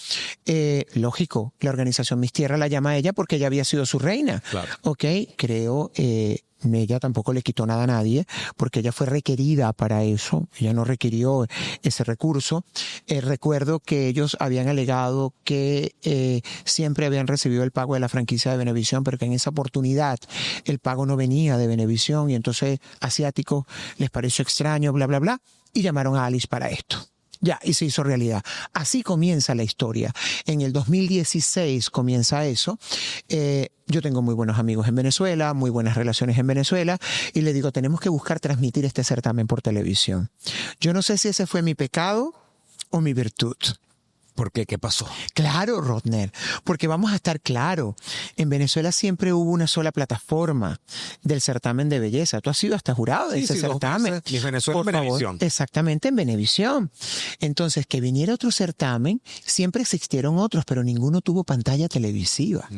S1: Lógico, la organización Miss Tierra la llama a ella porque ella había sido su reina.
S2: Claro.
S1: Ok, creo... ella tampoco le quitó nada a nadie porque ella fue requerida para eso, ella no requirió ese recurso. Recuerdo que ellos habían alegado que siempre habían recibido el pago de la franquicia de Venevisión, pero que en esa oportunidad el pago no venía de Venevisión y entonces Asiático les pareció extraño, bla, bla, bla, y llamaron a Alice para esto. Ya, y se hizo realidad. Así comienza la historia. En el 2016 comienza eso. Yo tengo muy buenos amigos en Venezuela, muy buenas relaciones en Venezuela, y le digo, tenemos que buscar transmitir este certamen por televisión. Yo no sé si ese fue mi pecado o mi virtud.
S2: ¿Por qué? ¿Qué pasó?
S1: Claro, Rodner, porque vamos a estar claro, en Venezuela siempre hubo una sola plataforma del certamen de belleza. Tú has sido hasta jurado de ese certamen.
S2: Miss Venezuela en
S1: Por favor,
S2: Venevisión.
S1: exactamente, en Venevisión. Entonces, que viniera otro certamen, siempre existieron otros, pero ninguno tuvo pantalla televisiva.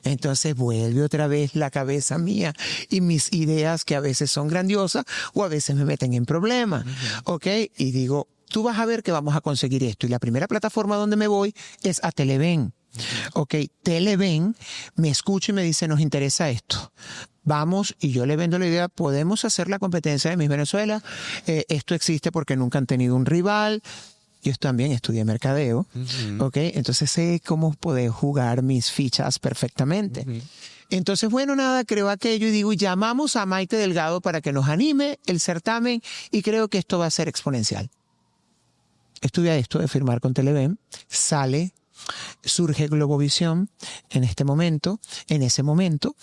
S1: Entonces vuelve otra vez la cabeza mía y mis ideas, que a veces son grandiosas o a veces me meten en problemas. ¿Ok? Y digo, tú vas a ver que vamos a conseguir esto. Y la primera plataforma donde me voy es a Televen. Ok, Televen me escucha y me dice, nos interesa esto. Vamos, y yo le vendo la idea, podemos hacer la competencia de Miss Venezuela. Esto existe porque nunca han tenido un rival. Yo también estudié mercadeo. Ok, entonces sé cómo poder jugar mis fichas perfectamente. Entonces, bueno, nada, creo aquello y digo, llamamos a Maite Delgado para que nos anime el certamen y creo que esto va a ser exponencial. Estuve a esto de firmar con Televen, surge Globovisión en ese momento,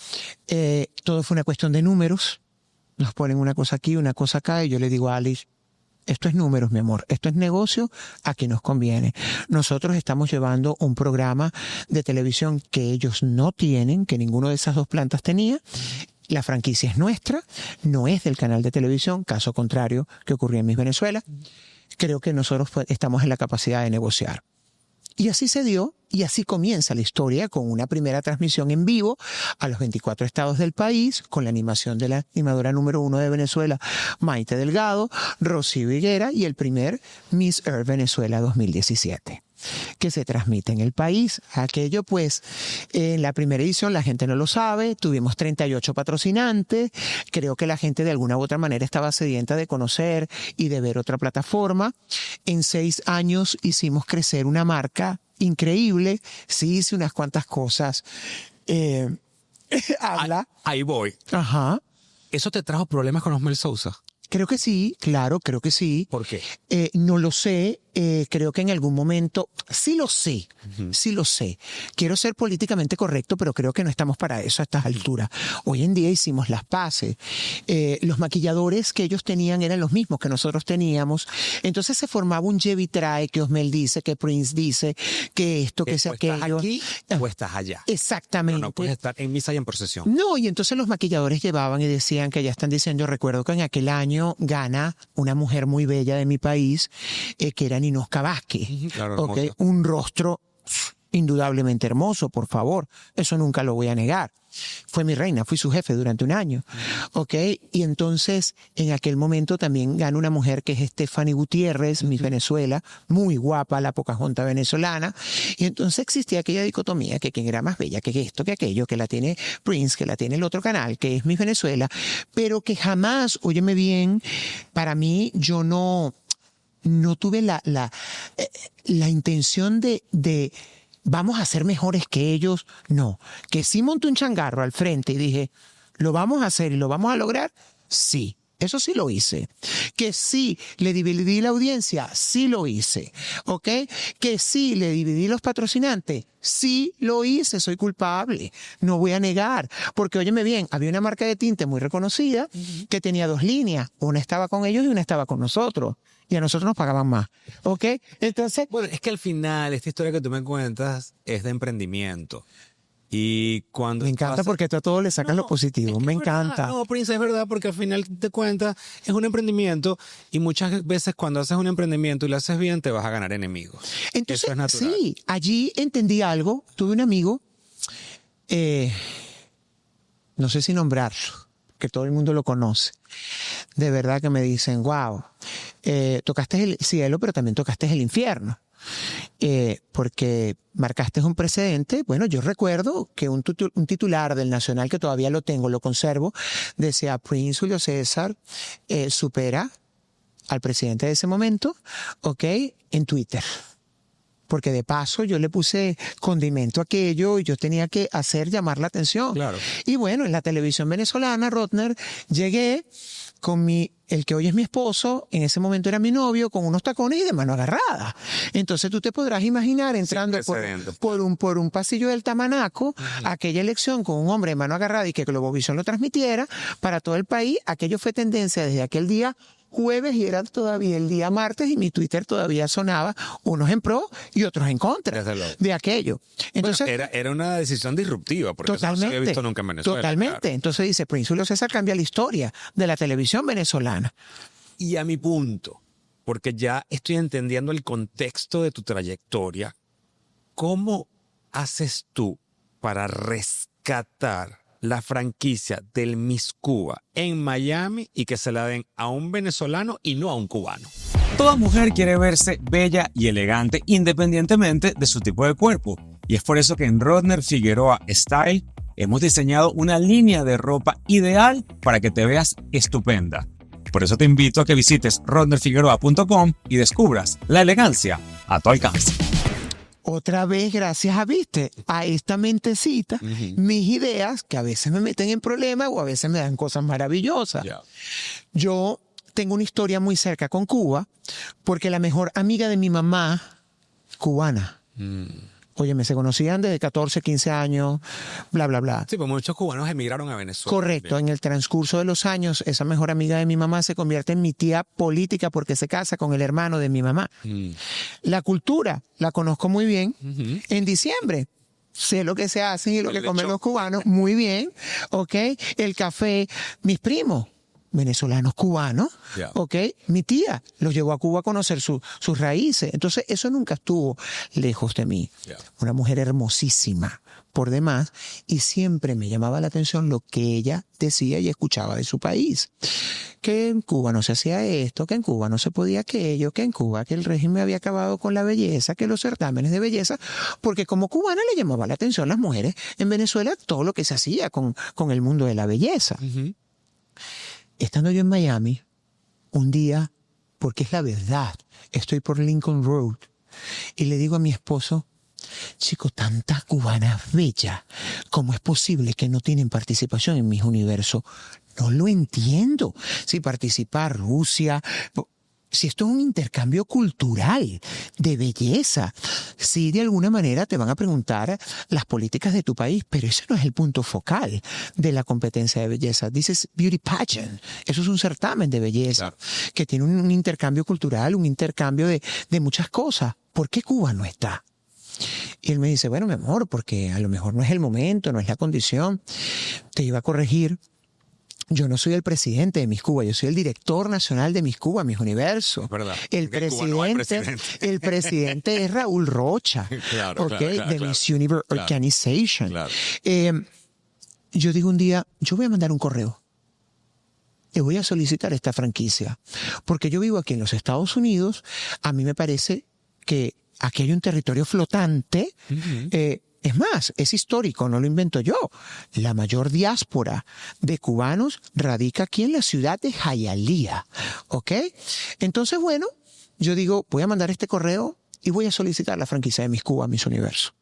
S1: todo fue una cuestión de números, nos ponen una cosa aquí, una cosa acá, y yo le digo a Alice, esto es números, mi amor, esto es negocio, aquí nos conviene. Nosotros estamos llevando un programa de televisión que ellos no tienen, que ninguno de esas dos plantas tenía. La franquicia es nuestra, no es del canal de televisión, caso contrario que ocurrió en Miss Venezuela. Creo que nosotros estamos en la capacidad de negociar. Y así se dio, y así comienza la historia con una primera transmisión en vivo a los 24 estados del país, con la animación de la animadora número 1 de Venezuela, Maite Delgado, Rocío Higuera, y el primer Miss Earth Venezuela 2017. Que se transmite en el país. Aquello, pues, en la primera edición la gente no lo sabe, tuvimos 38 patrocinantes, creo que la gente de alguna u otra manera estaba sedienta de conocer y de ver otra plataforma. En 6 años hicimos crecer una marca increíble, sí hice unas cuantas cosas. Habla.
S2: Ahí voy.
S1: Ajá.
S2: ¿Eso te trajo problemas con Osmel Sousa?
S1: Creo que sí, claro, creo que sí.
S2: ¿Por qué?
S1: No lo sé, creo que en algún momento, sí lo sé. Quiero ser políticamente correcto, pero creo que no estamos para eso a estas alturas. Hoy en día hicimos las paces. Los maquilladores que ellos tenían eran los mismos que nosotros teníamos. Entonces se formaba un lleve y trae, que Osmel dice, que Prince dice, que esto, que sea aquello.
S2: ¿Estás aquí o estás allá?
S1: Exactamente.
S2: Pero no puedes estar en misa y en procesión.
S1: No, y entonces los maquilladores llevaban y decían que ya están diciendo, yo recuerdo que en aquel año gana una mujer muy bella de mi país, que era Ninosca Vázquez.
S2: Claro,
S1: Okay, un rostro indudablemente hermoso, por favor. Eso nunca lo voy a negar. Fue mi reina, fui su jefe durante un año. Okay, y entonces en aquel momento también gana una mujer que es Stephanie Gutiérrez, Miss Venezuela, muy guapa, la Pocahontas venezolana. Y entonces existía aquella dicotomía que quién era más bella, que esto, que aquello, que la tiene Prince, que la tiene el otro canal, que es Miss Venezuela, pero que jamás, óyeme bien, para mí yo no tuve la intención de vamos a ser mejores que ellos. No, que sí monté un changarro al frente y dije, ¿lo vamos a hacer y lo vamos a lograr? Sí, eso sí lo hice. Que sí le dividí la audiencia, sí lo hice. ¿Ok? Que sí le dividí los patrocinantes, sí lo hice, soy culpable. No voy a negar. Porque, óyeme bien, había una marca de tinte muy reconocida que tenía 2 líneas. Una estaba con ellos y una estaba con nosotros. Y a nosotros nos pagaban más. ¿Ok? Entonces...
S2: Bueno, es que al final esta historia que tú me cuentas es de emprendimiento. Y cuando
S1: me encanta porque tú a todo le sacas lo positivo. Me encanta.
S2: No, Prince, es verdad, porque al final te cuentas, es un emprendimiento y muchas veces cuando haces un emprendimiento y lo haces bien, te vas a ganar enemigos.
S1: Entonces,
S2: eso es natural.
S1: Sí, allí entendí algo. Tuve un amigo, no sé si nombrarlo, que todo el mundo lo conoce. De verdad que me dicen, wow, tocaste el cielo, pero también tocaste el infierno. Porque marcaste un precedente. Bueno, yo recuerdo que un titular del Nacional, que todavía lo tengo, lo conservo, decía, Prince Julio César supera al presidente de ese momento, ¿ok? En Twitter. Porque de paso yo le puse condimento a aquello y yo tenía que hacer llamar la atención.
S2: Claro.
S1: Y bueno, en la televisión venezolana, Rodner, llegué con el que hoy es mi esposo, en ese momento era mi novio, con unos tacones y de mano agarrada. Entonces tú te podrás imaginar entrando por un pasillo del Tamanaco, aquella elección con un hombre de mano agarrada y que Globovisión lo transmitiera para todo el país. Aquello fue tendencia desde aquel día jueves y era todavía el día martes y mi Twitter todavía sonaba unos en pro y otros en contra
S2: Desde luego.
S1: de aquello. Entonces,
S2: Bueno, era una decisión disruptiva, porque eso no se había visto nunca en Venezuela.
S1: Totalmente.
S2: Claro.
S1: Entonces dice, Prince Julio César cambia la historia de la televisión venezolana.
S2: Y a mi punto, porque ya estoy entendiendo el contexto de tu trayectoria, ¿cómo haces tú para rescatar la franquicia del Miss Cuba en Miami y que se la den a un venezolano y no a un cubano?
S3: Toda mujer quiere verse bella y elegante independientemente de su tipo de cuerpo. Y es por eso que en Rodner Figueroa Style hemos diseñado una línea de ropa ideal para que te veas estupenda. Por eso te invito a que visites rodnerfigueroa.com y descubras la elegancia a tu alcance.
S1: Otra vez, gracias a esta mentecita, mis ideas, que a veces me meten en problemas o a veces me dan cosas maravillosas.
S2: Yeah.
S1: Yo tengo una historia muy cerca con Cuba, porque la mejor amiga de mi mamá, cubana, óyeme, se conocían desde 14, 15 años, bla, bla, bla.
S2: Sí, pues muchos cubanos emigraron a Venezuela.
S1: Correcto,
S2: también.
S1: en el transcurso de los años, esa mejor amiga de mi mamá se convierte en mi tía política porque se casa con el hermano de mi mamá. La cultura la conozco muy bien. En diciembre sé lo que se hace y lo que comen los cubanos muy bien, ¿ok? El café, mis primos venezolanos cubanos,
S2: Yeah.
S1: ¿ok? Mi tía los llevó a Cuba a conocer sus raíces. Entonces, eso nunca estuvo lejos de mí.
S2: Yeah.
S1: Una mujer hermosísima por demás, y siempre me llamaba la atención lo que ella decía y escuchaba de su país. Que en Cuba no se hacía esto, que en Cuba no se podía aquello, que en Cuba que el régimen había acabado con la belleza, que los certámenes de belleza, porque como cubana le llamaba la atención a las mujeres en Venezuela todo lo que se hacía con el mundo de la belleza. Estando yo en Miami, un día, porque es la verdad, estoy por Lincoln Road y le digo a mi esposo, chico, tantas cubanas bellas, ¿cómo es posible que no tienen participación en mis universos? No lo entiendo. Si participa Rusia, si esto es un intercambio cultural de belleza, si de alguna manera te van a preguntar las políticas de tu país, pero ese no es el punto focal de la competencia de belleza. This is beauty pageant. Eso es un certamen de belleza que tiene un intercambio cultural, un intercambio de muchas cosas. ¿Por qué Cuba no está? Y él me dice, bueno, mi amor, porque a lo mejor no es el momento, no es la condición. Te iba a corregir. Yo no soy el presidente de Miss Cuba, yo soy el director nacional de Miss Cuba, Miss Universo.
S2: Es verdad.
S1: El presidente es Raúl Rocha,
S2: Claro,
S1: ¿okay?
S2: claro,
S1: de
S2: claro.
S1: Miss Universe
S2: Claro.
S1: Organization.
S2: Claro.
S1: Yo digo un día, yo voy a mandar un correo. Le voy a solicitar esta franquicia. Porque yo vivo aquí en los Estados Unidos, a mí me parece que aquí hay un territorio flotante. Es más, es histórico, no lo invento yo. La mayor diáspora de cubanos radica aquí en la ciudad de Hialeah, ¿ok? Entonces, bueno, yo digo, voy a mandar este correo y voy a solicitar la franquicia de Miss Cuba, Miss Universo.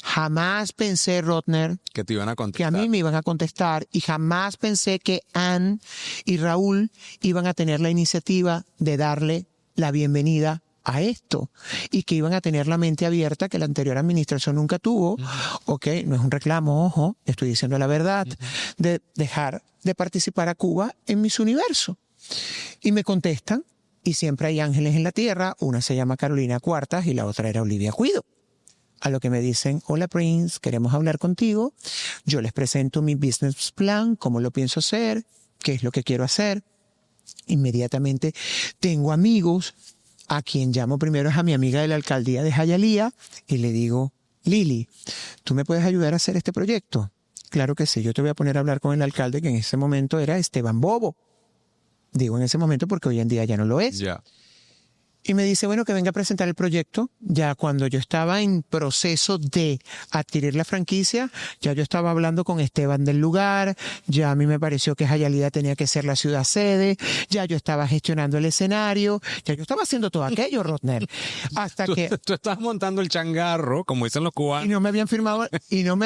S1: Jamás pensé, Rodner,
S2: Que te iban a
S1: que
S2: contestar.
S1: a mí me iban a contestar, y jamás pensé que Ann y Raúl iban a tener la iniciativa de darle la bienvenida a esto y que iban a tener la mente abierta que la anterior administración nunca tuvo. Ok, no es un reclamo, ojo, estoy diciendo la verdad, de dejar de participar a Cuba en Miss Universo. Y me contestan, y siempre hay ángeles en la tierra, una se llama Carolina Cuartas y la otra era Olivia Cuido. A lo que me dicen, hola Prince, queremos hablar contigo. Yo les presento mi business plan, cómo lo pienso hacer, qué es lo que quiero hacer. Inmediatamente tengo amigos a quien llamo primero es a mi amiga de la alcaldía de Hialeah y le digo, Lili, ¿tú me puedes ayudar a hacer este proyecto? Claro que sí, yo te voy a poner a hablar con el alcalde que en ese momento era Esteban Bobo. Digo en ese momento porque hoy en día ya no lo es.
S2: Ya.
S1: Y me dice, bueno, que venga a presentar el proyecto. Ya cuando yo estaba en proceso de adquirir la franquicia, ya yo estaba hablando con Esteban del lugar, ya a mí me pareció que Hialeah tenía que ser la ciudad sede, ya yo estaba gestionando el escenario, ya yo estaba haciendo todo aquello, Rodner. Hasta que...
S2: Tú estás montando el changarro, como dicen los
S1: Y
S2: cubanos.
S1: no me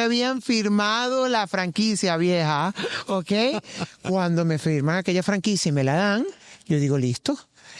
S1: habían firmado la franquicia, vieja, ¿ok? Cuando me firman aquella franquicia y me la dan, yo digo, listo.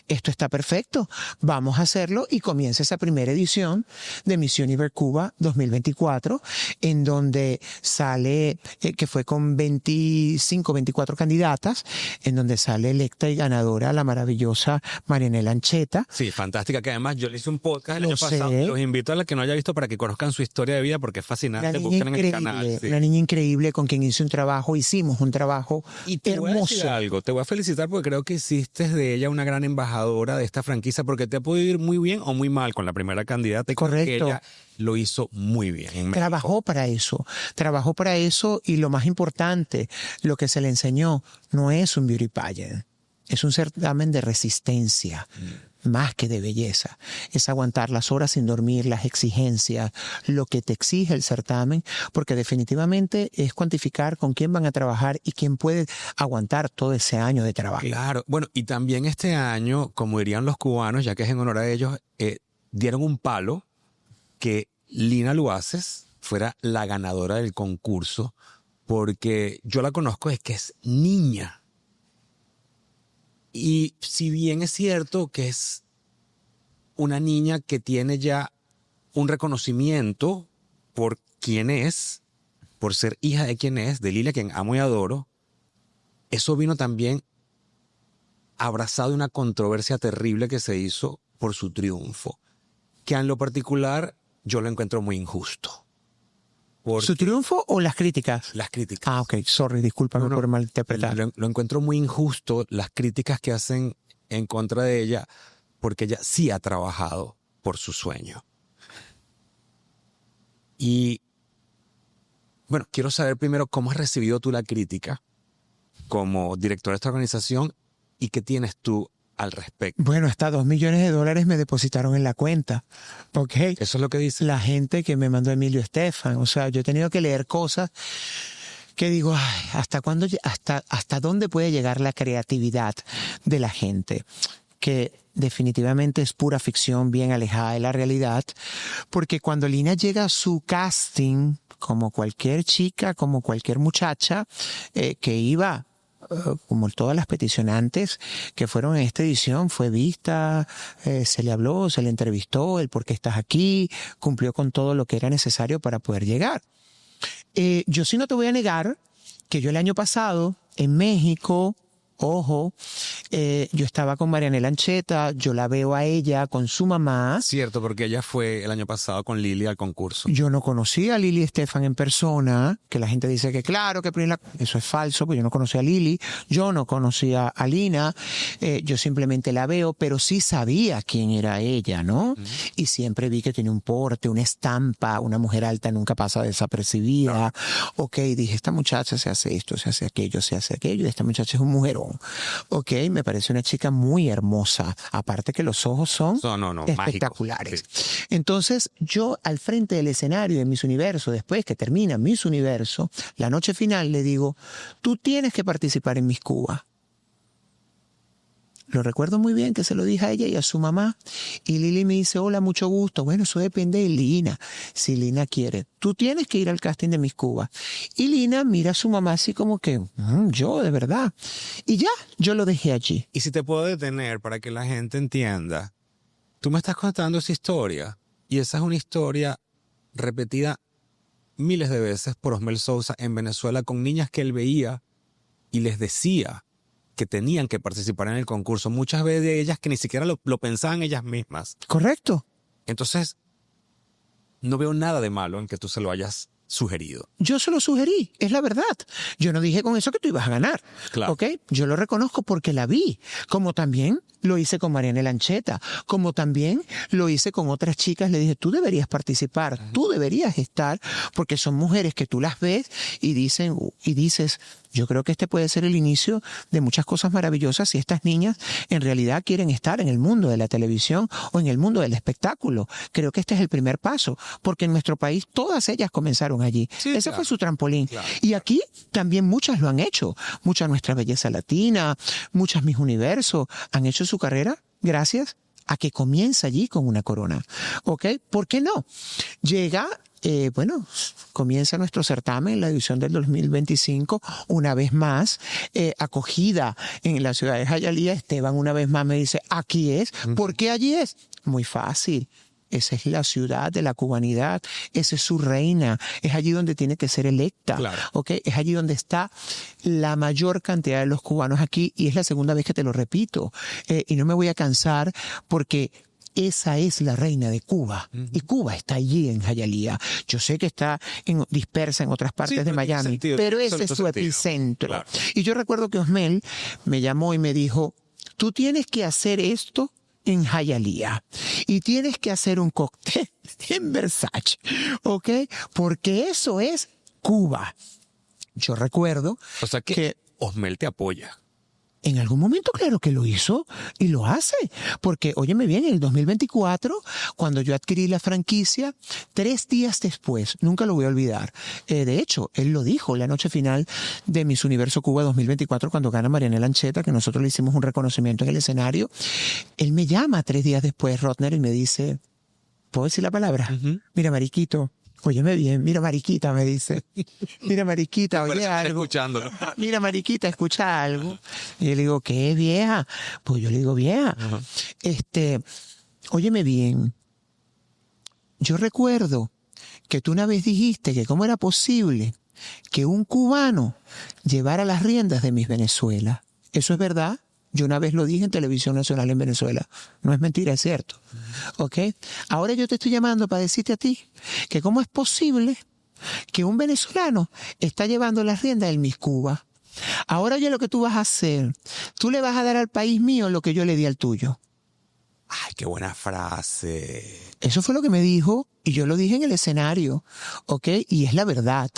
S1: esto está perfecto, vamos a hacerlo, y comienza esa primera edición de Miss Universe Cuba 2024, en donde sale, que fue con 24 candidatas, en donde sale electa y ganadora la maravillosa Marianela Ancheta.
S2: Sí, fantástica, que además yo le hice un podcast el
S1: Lo
S2: año pasado.
S1: sé.
S2: Los invito a la que no haya visto para que conozcan su historia de vida porque es fascinante.
S1: Una niña
S2: Busquen en el
S1: increíble,
S2: canal. Sí.
S1: una niña increíble con quien hicimos un trabajo
S2: Y te voy a decir
S1: hermoso.
S2: algo, te voy a felicitar porque creo que hiciste de ella una gran embajadora de esta franquicia porque te ha podido ir muy bien o muy mal con la primera candidata. Y creo que
S1: Correcto.
S2: ella lo hizo muy bien en México.
S1: Trabajó para eso, y lo más importante, lo que se le enseñó, no es un beauty pageant, es un certamen de resistencia, más que de belleza. Es aguantar las horas sin dormir, las exigencias, lo que te exige el certamen, porque definitivamente es cuantificar con quién van a trabajar y quién puede aguantar todo ese año de trabajo.
S2: Claro, bueno, y también este año, como dirían los cubanos, ya que es en honor a ellos, dieron un palo que Lina Luaces fuera la ganadora del concurso, porque yo la conozco desde que es niña. Y si bien es cierto que es una niña que tiene ya un reconocimiento por quién es, por ser hija de quién es, de Lilia, quien amo y adoro, eso vino también abrazado de una controversia terrible que se hizo por su triunfo, que en lo particular yo lo encuentro muy injusto. Por
S1: ¿Su triunfo o las críticas?
S2: las críticas.
S1: Ah, ok, sorry, discúlpame por malinterpretar.
S2: Lo encuentro muy injusto las críticas que hacen en contra de ella, porque ella sí ha trabajado por su sueño. Y bueno, quiero saber primero cómo has recibido tú la crítica como directora de esta organización y qué tienes tú al respecto.
S1: Bueno, hasta $2 millones me depositaron en la cuenta, ¿ok?
S2: Eso es lo que dice.
S1: La gente que me mandó Emilio Estefan, o sea, yo he tenido que leer cosas que digo, ay, ¿hasta cuándo, hasta dónde puede llegar la creatividad de la gente? Que definitivamente es pura ficción, bien alejada de la realidad, porque cuando Lina llega a su casting, como cualquier chica, como cualquier muchacha que iba, como todas las peticionantes que fueron en esta edición, fue vista, se le habló, se le entrevistó, el por qué estás aquí, cumplió con todo lo que era necesario para poder llegar. Yo sí no te voy a negar que yo el año pasado en México, ojo, yo estaba con Marianela Ancheta, yo la veo a ella con su mamá.
S2: Cierto, porque ella fue el año pasado con Lili al concurso.
S1: Yo no conocí a Lili Estefan en persona, que la gente dice que claro, que eso es falso, porque yo no conocí a Lili, yo no conocía a Lina, yo simplemente la veo, pero sí sabía quién era ella, ¿no? Y siempre vi que tenía un porte, una estampa, una mujer alta nunca pasa desapercibida. Ok, dije, esta muchacha se hace esto, se hace aquello, y esta muchacha es un mujerón. Ok, me parece una chica muy hermosa, aparte que los ojos son espectaculares.
S2: Mágicos, sí.
S1: Entonces, yo al frente del escenario de Miss Universo, después que termina Miss Universo, la noche final le digo, tú tienes que participar en Miss Cuba. Lo recuerdo muy bien que se lo dije a ella y a su mamá. Y Lili me dice, hola, mucho gusto. Bueno, eso depende de Lina. Si Lina quiere, tú tienes que ir al casting de Miss Cuba. Y Lina mira a su mamá así como que, yo, de verdad. Y ya, yo lo dejé allí.
S2: Y si te puedo detener para que la gente entienda, tú me estás contando esa historia y esa es una historia repetida miles de veces por Osmel Sousa en Venezuela con niñas que él veía y les decía que tenían que participar en el concurso. Muchas veces de ellas que ni siquiera lo pensaban ellas mismas.
S1: Correcto.
S2: Entonces, no veo nada de malo en que tú se lo hayas sugerido.
S1: Yo se lo sugerí, es la verdad. Yo no dije con eso que tú ibas a ganar.
S2: Claro.
S1: ¿Ok? Yo lo reconozco porque la vi. Como también lo hice con Marianela Ancheta. Como también lo hice con otras chicas. Le dije, tú deberías participar, tú deberías estar, porque son mujeres que tú las ves y dices, yo creo que este puede ser el inicio de muchas cosas maravillosas si estas niñas en realidad quieren estar en el mundo de la televisión o en el mundo del espectáculo. Creo que este es el primer paso, porque en nuestro país todas ellas comenzaron allí.
S2: Sí,
S1: Ese
S2: claro,
S1: fue su trampolín.
S2: claro.
S1: Y aquí también muchas lo han hecho. Mucha Nuestra Belleza Latina, muchas Miss Universo han hecho su carrera gracias a que comienza allí con una corona. ¿Ok? ¿Por qué no? Llega, comienza nuestro certamen, la edición del 2025, una vez más, acogida en la ciudad de Hialeah. Esteban una vez más me dice, aquí es. ¿Por qué allí es? Muy fácil. Esa es la ciudad de la cubanidad, esa es su reina, es allí donde tiene que ser electa,
S2: Claro.
S1: ¿okay? Es allí donde está la mayor cantidad de los cubanos aquí, y es la segunda vez que te lo repito, y no me voy a cansar porque esa es la reina de Cuba, y Cuba está allí en Hialeah. Yo sé que está dispersa en otras partes de
S2: pero tiene
S1: Miami,
S2: sentido,
S1: pero
S2: tiene
S1: ese es su
S2: sentido.
S1: epicentro.
S2: Claro.
S1: Y yo recuerdo que Osmel me llamó y me dijo, tú tienes que hacer esto en Hialeah y tienes que hacer un cóctel en Versace, ¿ok? Porque eso es Cuba. Yo recuerdo
S2: O sea que Osmel te apoya.
S1: en algún momento, claro que lo hizo y lo hace. Porque, óyeme bien, en el 2024, cuando yo adquirí la franquicia, 3 días después, nunca lo voy a olvidar. De hecho, él lo dijo la noche final de Miss Universo Cuba 2024, cuando gana Marianela Ancheta, que nosotros le hicimos un reconocimiento en el escenario. Él me llama 3 días después, Rodner, y me dice, ¿puedo decir la palabra? Mira, mariquito. Óyeme bien, mira mariquita, me dice. Mira mariquita, oye algo.
S2: Escuchándolo.
S1: Mira mariquita, escucha algo. Y yo le digo, ¿qué es vieja? Pues yo le digo, vieja. Óyeme bien. Yo recuerdo que tú una vez dijiste que cómo era posible que un cubano llevara las riendas de Miss Venezuela. ¿Eso es verdad? Yo una vez lo dije en Televisión Nacional en Venezuela. No es mentira, es cierto. ¿Ok? Ahora yo te estoy llamando para decirte a ti que cómo es posible que un venezolano está llevando las riendas del Miss Cuba. Ahora oye lo que tú vas a hacer. Tú le vas a dar al país mío lo que yo le di al tuyo.
S2: Ay, qué buena frase.
S1: Eso fue lo que me dijo y yo lo dije en el escenario. ¿Ok? Y es la verdad.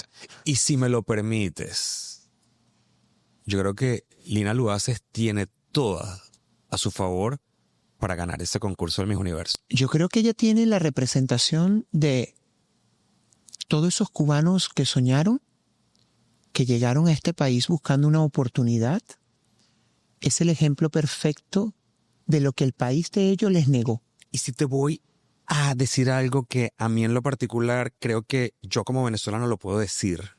S2: Y si me lo permites, yo creo que Lina Luaces tiene toda a su favor para ganar ese concurso del Miss Universo.
S1: Yo creo que ella tiene la representación de todos esos cubanos que soñaron, que llegaron a este país buscando una oportunidad. Es el ejemplo perfecto de lo que el país de ellos les negó.
S2: Y si te voy a decir algo que a mí en lo particular creo que yo como venezolano lo puedo decir.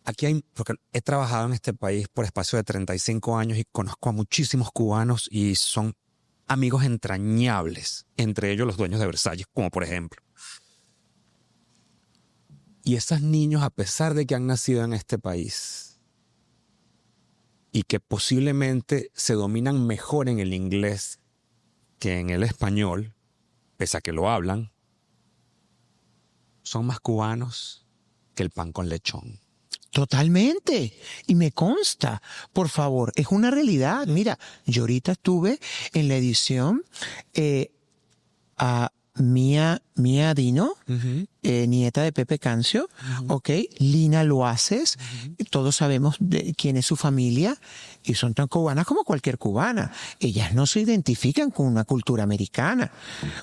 S2: Aquí hay, porque he trabajado en este país por espacio de 35 años y conozco a muchísimos cubanos y son amigos entrañables, entre ellos los dueños de Versalles, como por ejemplo. Y esos niños, a pesar de que han nacido en este país y que posiblemente se dominan mejor en el inglés que en el español, pese a que lo hablan, son más cubanos que el pan con lechón.
S1: Totalmente. Y me consta, por favor, es una realidad. Mira, yo ahorita estuve en la edición a Mía Dino, nieta de Pepe Cancio, ¿ok? Lina Luaces, todos sabemos de quién es su familia y son tan cubanas como cualquier cubana. Ellas no se identifican con una cultura americana,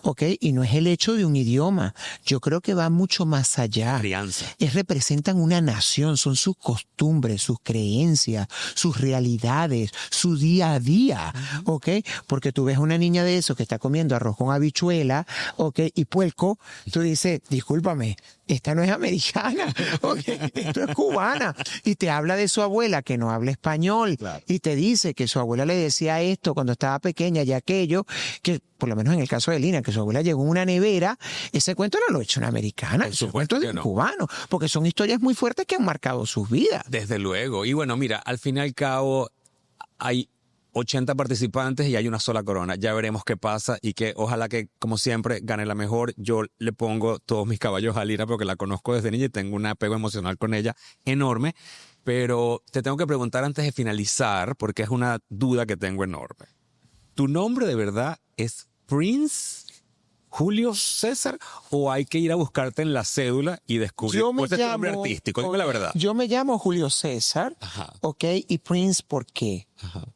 S1: ¿ok? Y no es el hecho de un idioma. Yo creo que va mucho más allá.
S2: Crianza.
S1: Representan una nación, son sus costumbres, sus creencias, sus realidades, su día a día, ¿ok? Porque tú ves a una niña de eso que está comiendo arroz con habichuela, ¿ok? Y puerco, tú dices, discúlpame, esta no es americana, ¿ok? Esto es cubana. Y te habla de su abuela que no habla español. Claro. Y te dice que su abuela le decía esto cuando estaba pequeña y aquello, que por lo menos en el caso de Lina, que su abuela llegó en una nevera, ese cuento no lo ha hecho una americana, ese cuento es de un cubano, porque son historias muy fuertes que han marcado sus vidas.
S2: Desde luego. Y bueno, mira, al fin y al cabo hay 80 participantes y hay una sola corona. Ya veremos qué pasa y que ojalá que, como siempre, gane la mejor. Yo le pongo todos mis caballos a Lina porque la conozco desde niña y tengo un apego emocional con ella enorme. Pero te tengo que preguntar antes de finalizar, porque es una duda que tengo enorme. ¿Tu nombre de verdad es Prince Julio César o hay que ir a buscarte en la cédula y descubrir cuál es tu nombre artístico? Dime la verdad.
S1: Yo me llamo Julio César, ¿ok? Y Prince, ¿por qué?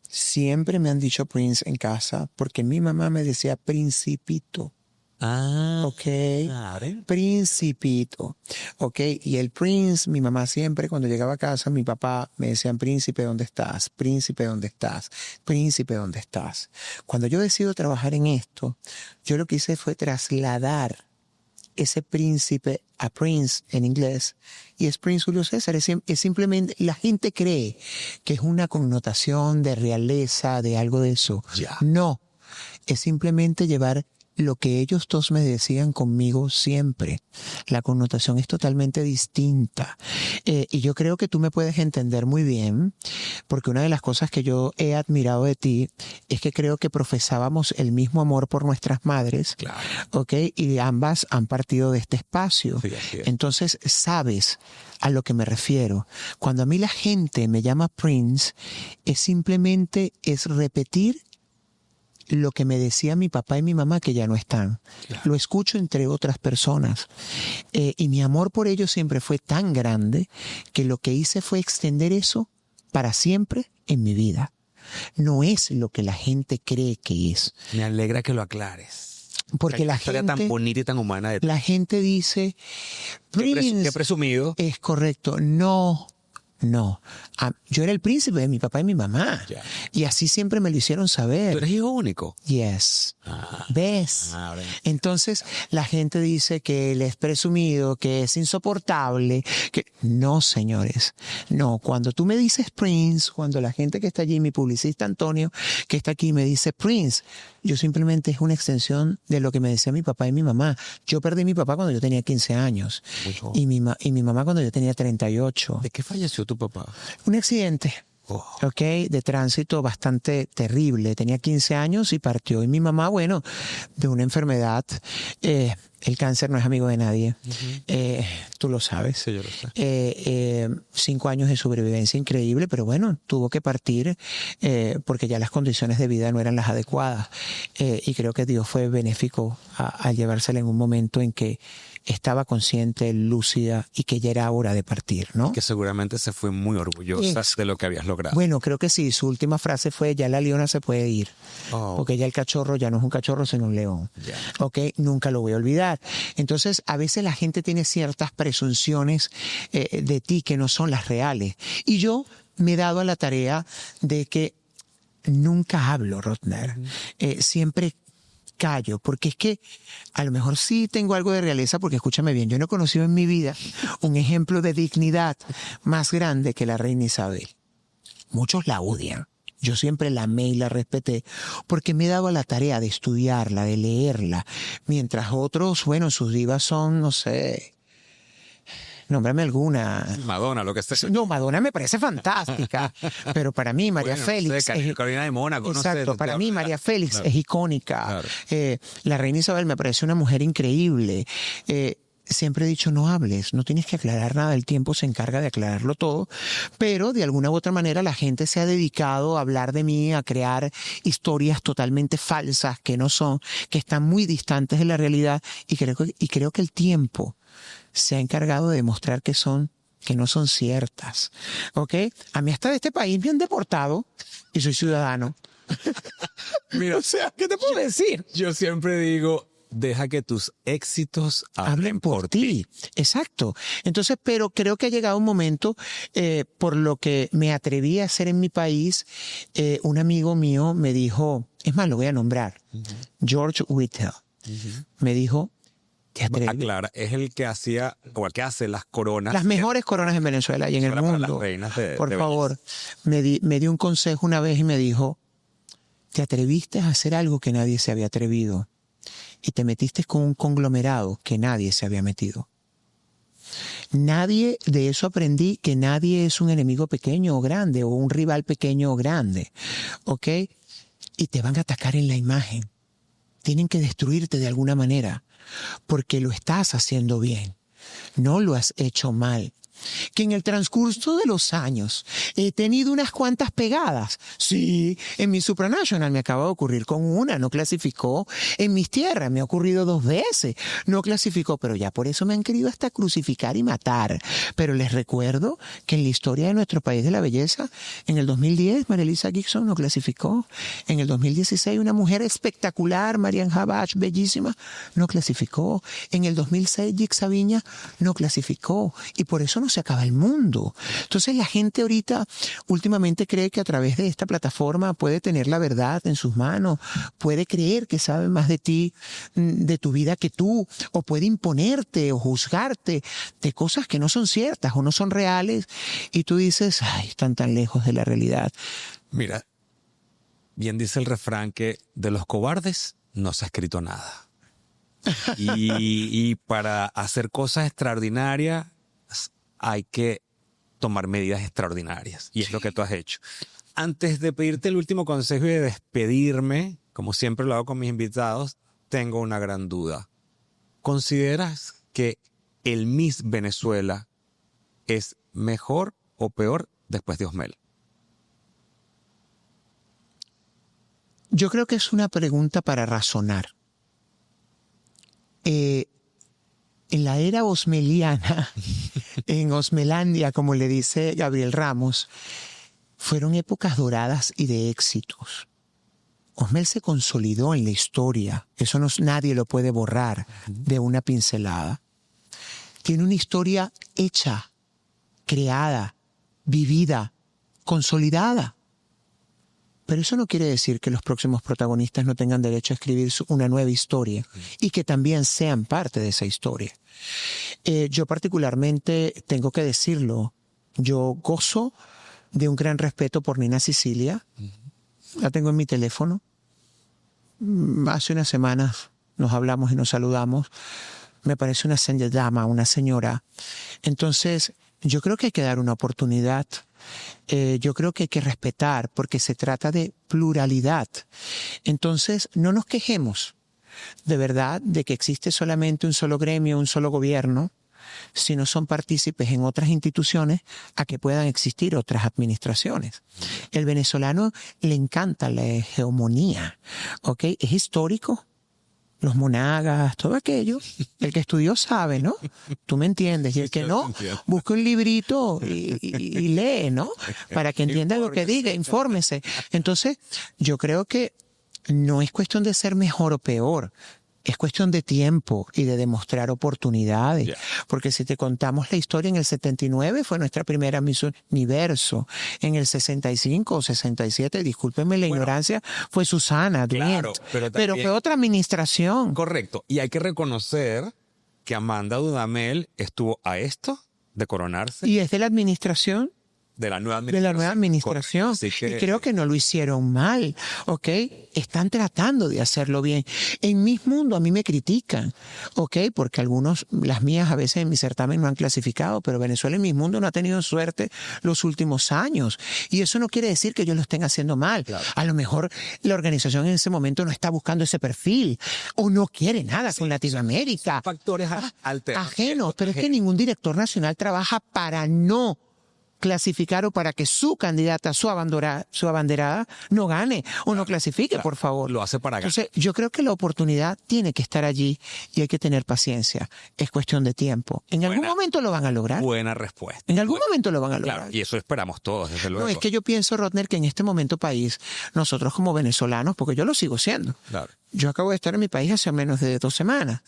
S1: Siempre me han dicho Prince en casa porque mi mamá me decía Principito. Ok, Principito. Ok, y el Prince, mi mamá siempre cuando llegaba a casa, mi papá me decían, Príncipe, ¿dónde estás? Príncipe, ¿dónde estás? Príncipe, ¿dónde estás? Cuando yo decido trabajar en esto, yo lo que hice fue trasladar ese príncipe, a prince en inglés, y es Prince Julio César. Es simplemente, la gente cree que es una connotación de realeza, de algo de eso.
S2: Ya.
S1: No, es simplemente llevar lo que ellos dos me decían conmigo siempre. La connotación es totalmente distinta. Y yo creo que tú me puedes entender muy bien, porque una de las cosas que yo he admirado de ti es que creo que profesábamos el mismo amor por nuestras madres.
S2: Claro.
S1: ¿Ok? Y ambas han partido de este espacio.
S2: Sí, así es.
S1: Entonces, sabes a lo que me refiero. Cuando a mí la gente me llama Prince, es repetir lo que me decía mi papá y mi mamá, que ya no están.
S2: Claro.
S1: Lo escucho entre otras personas. Y mi amor por ellos siempre fue tan grande que lo que hice fue extender eso para siempre en mi vida. No es lo que la gente cree que es.
S2: Me alegra que lo aclares.
S1: Porque la
S2: historia
S1: gente,
S2: tan bonita y tan humana de ti.
S1: la gente dice, Prince,
S2: Qué presumido.
S1: es correcto. No. Yo era el príncipe de mi papá y mi mamá.
S2: Ya.
S1: Y así siempre me lo hicieron saber.
S2: ¿Tú eres hijo único?
S1: Yes.
S2: Ah.
S1: ¿Ves?
S2: Ah, ven.
S1: Entonces la gente dice que él es presumido, que es insoportable, que no, señores. No, cuando tú me dices Prince, cuando la gente que está allí, mi publicista Antonio, que está aquí, me dice Prince, yo simplemente es una extensión de lo que me decía mi papá y mi mamá. Yo perdí a mi papá cuando yo tenía 15 años
S2: Muy joven.
S1: y mi mamá cuando yo tenía 38.
S2: ¿De qué falleció tu papá?
S1: Un accidente.
S2: Oh.
S1: ¿Ok? De tránsito bastante terrible. Tenía 15 años y partió. Y mi mamá, bueno, de una enfermedad. El cáncer no es amigo de nadie. Tú lo sabes.
S2: Sí, yo lo sé.
S1: 5 años de sobrevivencia increíble, pero bueno, tuvo que partir porque ya las condiciones de vida no eran las adecuadas. Y creo que Dios fue benéfico al llevársela en un momento en que estaba consciente, lúcida y que ya era hora de partir, ¿no?
S2: Que seguramente se fue muy orgullosa de lo que habías logrado.
S1: Bueno, creo que sí. Su última frase fue, ya la leona se puede ir.
S2: Oh.
S1: Porque ya el cachorro ya no es un cachorro, sino un león.
S2: Ya.
S1: ¿Ok? Nunca lo voy a olvidar. Entonces, a veces la gente tiene ciertas presunciones de ti que no son las reales. Y yo me he dado a la tarea de que nunca hablo, Rodner. Siempre callo, porque es que a lo mejor sí tengo algo de realeza, porque escúchame bien, yo no he conocido en mi vida un ejemplo de dignidad más grande que la reina Isabel. Muchos la odian. Yo siempre la amé y la respeté porque me he dado a la tarea de estudiarla, de leerla, mientras otros, bueno, sus divas son, no sé, nómbrame alguna.
S2: Madonna, lo que esté.
S1: No, Madonna me parece fantástica, pero para mí María
S2: Bueno,
S1: Félix...
S2: no sé, Carolina de Mónaco, no sé,
S1: exacto, para mí María Félix
S2: Claro.
S1: es icónica.
S2: Claro.
S1: La reina Isabel me parece una mujer increíble. Siempre he dicho, no hables, no tienes que aclarar nada, el tiempo se encarga de aclararlo todo, pero de alguna u otra manera la gente se ha dedicado a hablar de mí, a crear historias totalmente falsas que no son, que están muy distantes de la realidad, y creo que el tiempo se ha encargado de demostrar que no son ciertas. ¿Ok? A mí hasta de este país me han deportado y soy ciudadano.
S2: Mira,
S1: O sea, ¿qué te puedo decir?
S2: yo siempre digo, deja que tus éxitos
S1: Hablen por ti. Exacto. Entonces, pero creo que ha llegado un momento, por lo que me atreví a hacer en mi país, un amigo mío me dijo, es más, lo voy a nombrar, George Whittle, me dijo, ¿te atreves?
S2: Aclara, es el que hacía, o el que hace las coronas.
S1: Las mejores coronas en Venezuela y en el
S2: Para las
S1: mundo.
S2: reinas de
S1: Por
S2: belleza.
S1: favor, me dio un consejo una vez y me dijo, te atreviste a hacer algo que nadie se había atrevido y te metiste con un conglomerado que nadie se había metido. De eso aprendí que nadie es un enemigo pequeño o grande o un rival pequeño o grande, ¿ok? Y te van a atacar en la imagen. Tienen que destruirte de alguna manera porque lo estás haciendo bien. No lo has hecho mal. Que en el transcurso de los años he tenido unas cuantas pegadas. Sí, en mi Supranational me acaba de ocurrir con una, no clasificó. En mis tierras me ha ocurrido 2 veces, no clasificó, pero ya por eso me han querido hasta crucificar y matar. Pero les recuerdo que en la historia de nuestro país de la belleza, en el 2010 María Elisa Gibson no clasificó. En el 2016 una mujer espectacular, Marian Habach, bellísima, no clasificó. En el 2006 Jixa Viña no clasificó. Y por eso no se acaba el mundo. Entonces la gente ahorita últimamente cree que a través de esta plataforma puede tener la verdad en sus manos, puede creer que sabe más de ti, de tu vida que tú, o puede imponerte o juzgarte de cosas que no son ciertas o no son reales, y tú dices, ay, están tan lejos de la realidad.
S2: Mira, bien dice el refrán que de los cobardes no se ha escrito nada. Y para hacer cosas extraordinarias hay que tomar medidas extraordinarias. Y es lo que tú has hecho. Antes de pedirte el último consejo y de despedirme, como siempre lo hago con mis invitados, tengo una gran duda. ¿Consideras que el Miss Venezuela es mejor o peor después de Osmel?
S1: Yo creo que es una pregunta para razonar. En la era osmeliana, en Osmelandia, como le dice Gabriel Ramos, fueron épocas doradas y de éxitos. Osmel se consolidó en la historia. Eso nadie lo puede borrar de una pincelada. Tiene una historia hecha, creada, vivida, consolidada. Pero eso no quiere decir que los próximos protagonistas no tengan derecho a escribir una nueva historia y que también sean parte de esa historia. Yo particularmente, tengo que decirlo, yo gozo de un gran respeto por Nina Sicilia. La tengo en mi teléfono. Hace unas semanas nos hablamos y nos saludamos. Me parece una señora dama, una señora. Entonces, yo creo que hay que dar una oportunidad. Yo creo que hay que respetar, porque se trata de pluralidad. Entonces, no nos quejemos de verdad de que existe solamente un solo gremio, un solo gobierno, si no son partícipes en otras instituciones a que puedan existir otras administraciones. El venezolano le encanta la hegemonía, ¿ok? Es histórico. Los monagas, todo aquello. El que estudió sabe, ¿no? Tú me entiendes. Y el que no, busca un librito y lee, ¿no? Para que entienda lo que diga, infórmese. Entonces, yo creo que no es cuestión de ser mejor o peor. Es cuestión de tiempo y de demostrar oportunidades. Yeah. Porque si te contamos la historia, en el 79 fue nuestra primera Miss Universo. En el 65 o 67, discúlpenme la ignorancia, fue Susana.
S2: Claro,
S1: pero fue otra administración.
S2: Correcto. Y hay que reconocer que Amanda Dudamel estuvo a esto de coronarse.
S1: Y es de la administración.
S2: De la nueva administración.
S1: Y creo que no lo hicieron mal, ¿ok? Están tratando de hacerlo bien. En Miss Mundo a mí me critican, ¿ok? Porque las mías a veces en mi certamen no han clasificado, pero Venezuela en Miss Mundo no ha tenido suerte los últimos años. Y eso no quiere decir que ellos lo estén haciendo mal. Claro. A lo mejor la organización en ese momento no está buscando ese perfil o no quiere nada con Latinoamérica.
S2: Factores
S1: ajenos, pero es que ningún director nacional trabaja para no clasificar o para que su candidata, su abanderada, no gane o no clasifique, por favor.
S2: Lo hace para ganar.
S1: Entonces, yo creo que la oportunidad tiene que estar allí y hay que tener paciencia. Es cuestión de tiempo. En algún momento lo van a lograr.
S2: Buena respuesta.
S1: En algún momento lo van a lograr.
S2: Claro, y eso esperamos todos, desde luego.
S1: No, es que yo pienso, Rodner, que en este momento país, nosotros como venezolanos, porque yo lo sigo siendo.
S2: Claro.
S1: Yo acabo de estar en mi país hace menos de 2 semanas.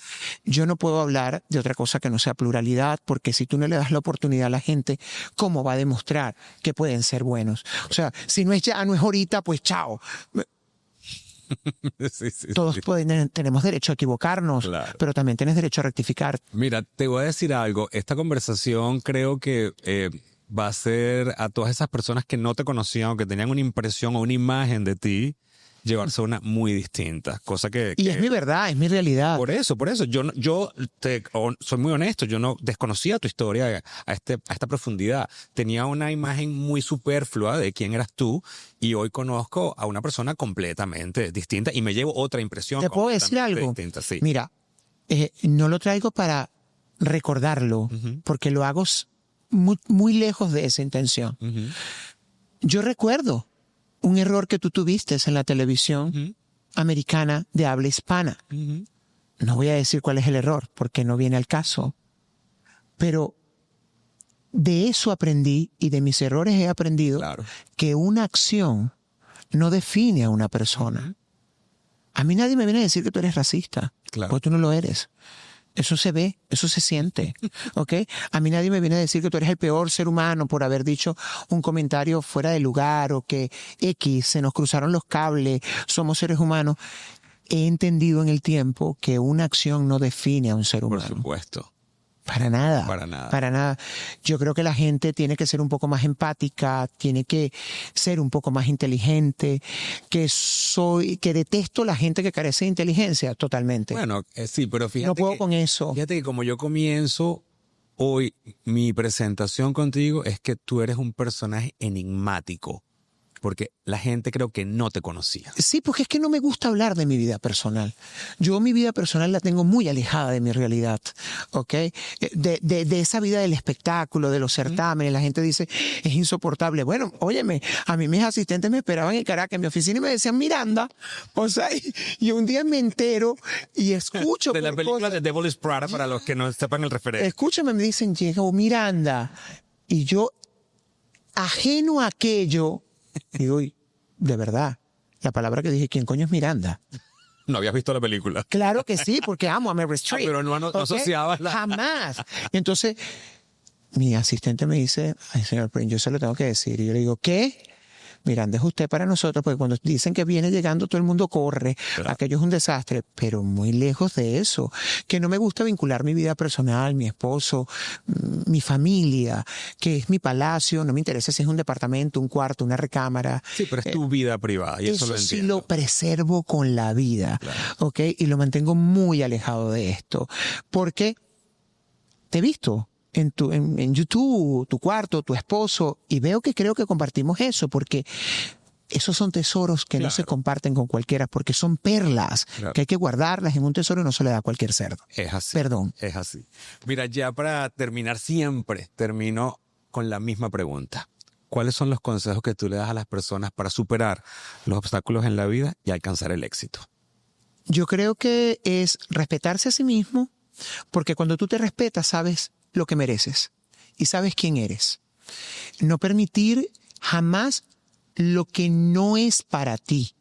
S1: Yo no puedo hablar de otra cosa que no sea pluralidad, porque si tú no le das la oportunidad a la gente, ¿cómo va a demostrar que pueden ser buenos? O sea, si no es ya, no es ahorita, pues chao. Todos tenemos derecho a equivocarnos, claro, pero también tienes derecho a rectificar.
S2: Mira, te voy a decir algo. Esta conversación creo que va a ser a todas esas personas que no te conocían o que tenían una impresión o una imagen de ti, llevarse una muy distinta, cosa que...
S1: Y es mi verdad, es mi realidad.
S2: Por eso, yo soy muy honesto, yo no desconocía tu historia a esta profundidad. Tenía una imagen muy superflua de quién eras tú y hoy conozco a una persona completamente distinta y me llevo otra impresión.
S1: ¿Te puedo decir algo?
S2: Distinta, sí.
S1: Mira, no lo traigo para recordarlo, porque lo hago muy, muy lejos de esa intención. Yo recuerdo un error que tú tuviste en la televisión americana de habla hispana. No voy a decir cuál es el error, porque no viene al caso. Pero de eso aprendí, y de mis errores he aprendido, claro, que una acción no define a una persona. A mí nadie me viene a decir que tú eres racista, claro, porque tú no lo eres. Eso se ve, eso se siente, ¿ok? A mí nadie me viene a decir que tú eres el peor ser humano por haber dicho un comentario fuera de lugar o que X, se nos cruzaron los cables, somos seres humanos. He entendido en el tiempo que una acción no define a un ser humano.
S2: Por supuesto.
S1: Para nada.
S2: Para nada.
S1: Para nada. Yo creo que la gente tiene que ser un poco más empática, tiene que ser un poco más inteligente, que detesto la gente que carece de inteligencia totalmente.
S2: Bueno, sí, pero fíjate
S1: no puedo
S2: que,
S1: con eso.
S2: Fíjate que como yo comienzo hoy mi presentación contigo es que tú eres un personaje enigmático. Porque la gente creo que no te conocía.
S1: Sí, porque es que no me gusta hablar de mi vida personal. Yo mi vida personal la tengo muy alejada de mi realidad, ¿ok? De esa vida del espectáculo, de los certámenes. La gente dice, es insoportable. Bueno, óyeme, a mí mis asistentes me esperaban en Caracas, en mi oficina, y me decían Miranda. O sea, y un día me entero y escucho.
S2: De la película de Devil is Prada, para los que no sepan el referente.
S1: Escúchame, me dicen, llegó Miranda. Y yo, ajeno a aquello, digo, de verdad, la palabra que dije, ¿quién coño es Miranda?
S2: No habías visto la película.
S1: Claro que sí, porque amo a Meryl Streep.
S2: Pero no asociabas la...
S1: Jamás. Y entonces, mi asistente me dice, ay, señor Prince, yo se lo tengo que decir. Y yo le digo, ¿qué? Miranda es usted para nosotros, porque cuando dicen que viene llegando todo el mundo corre, claro. Aquello es un desastre, pero muy lejos de eso, que no me gusta vincular mi vida personal, mi esposo, mi familia, que es mi palacio, no me interesa si es un departamento, un cuarto, una recámara.
S2: Sí, pero es tu vida privada y eso lo entiendo.
S1: Sí lo preservo con la vida,
S2: claro.
S1: ¿Ok? Y lo mantengo muy alejado de esto, porque te he visto en YouTube, tu cuarto, tu esposo, y veo que creo que compartimos eso, porque esos son tesoros que no se comparten con cualquiera, porque son perlas que hay que guardarlas en un tesoro y no se le da a cualquier cerdo.
S2: Es así.
S1: Perdón.
S2: Es así. Mira, ya para terminar, siempre termino con la misma pregunta. ¿Cuáles son los consejos que tú le das a las personas para superar los obstáculos en la vida y alcanzar el éxito?
S1: Yo creo que es respetarse a sí mismo, porque cuando tú te respetas, sabes lo que mereces y sabes quién eres. No permitir jamás lo que no es para ti.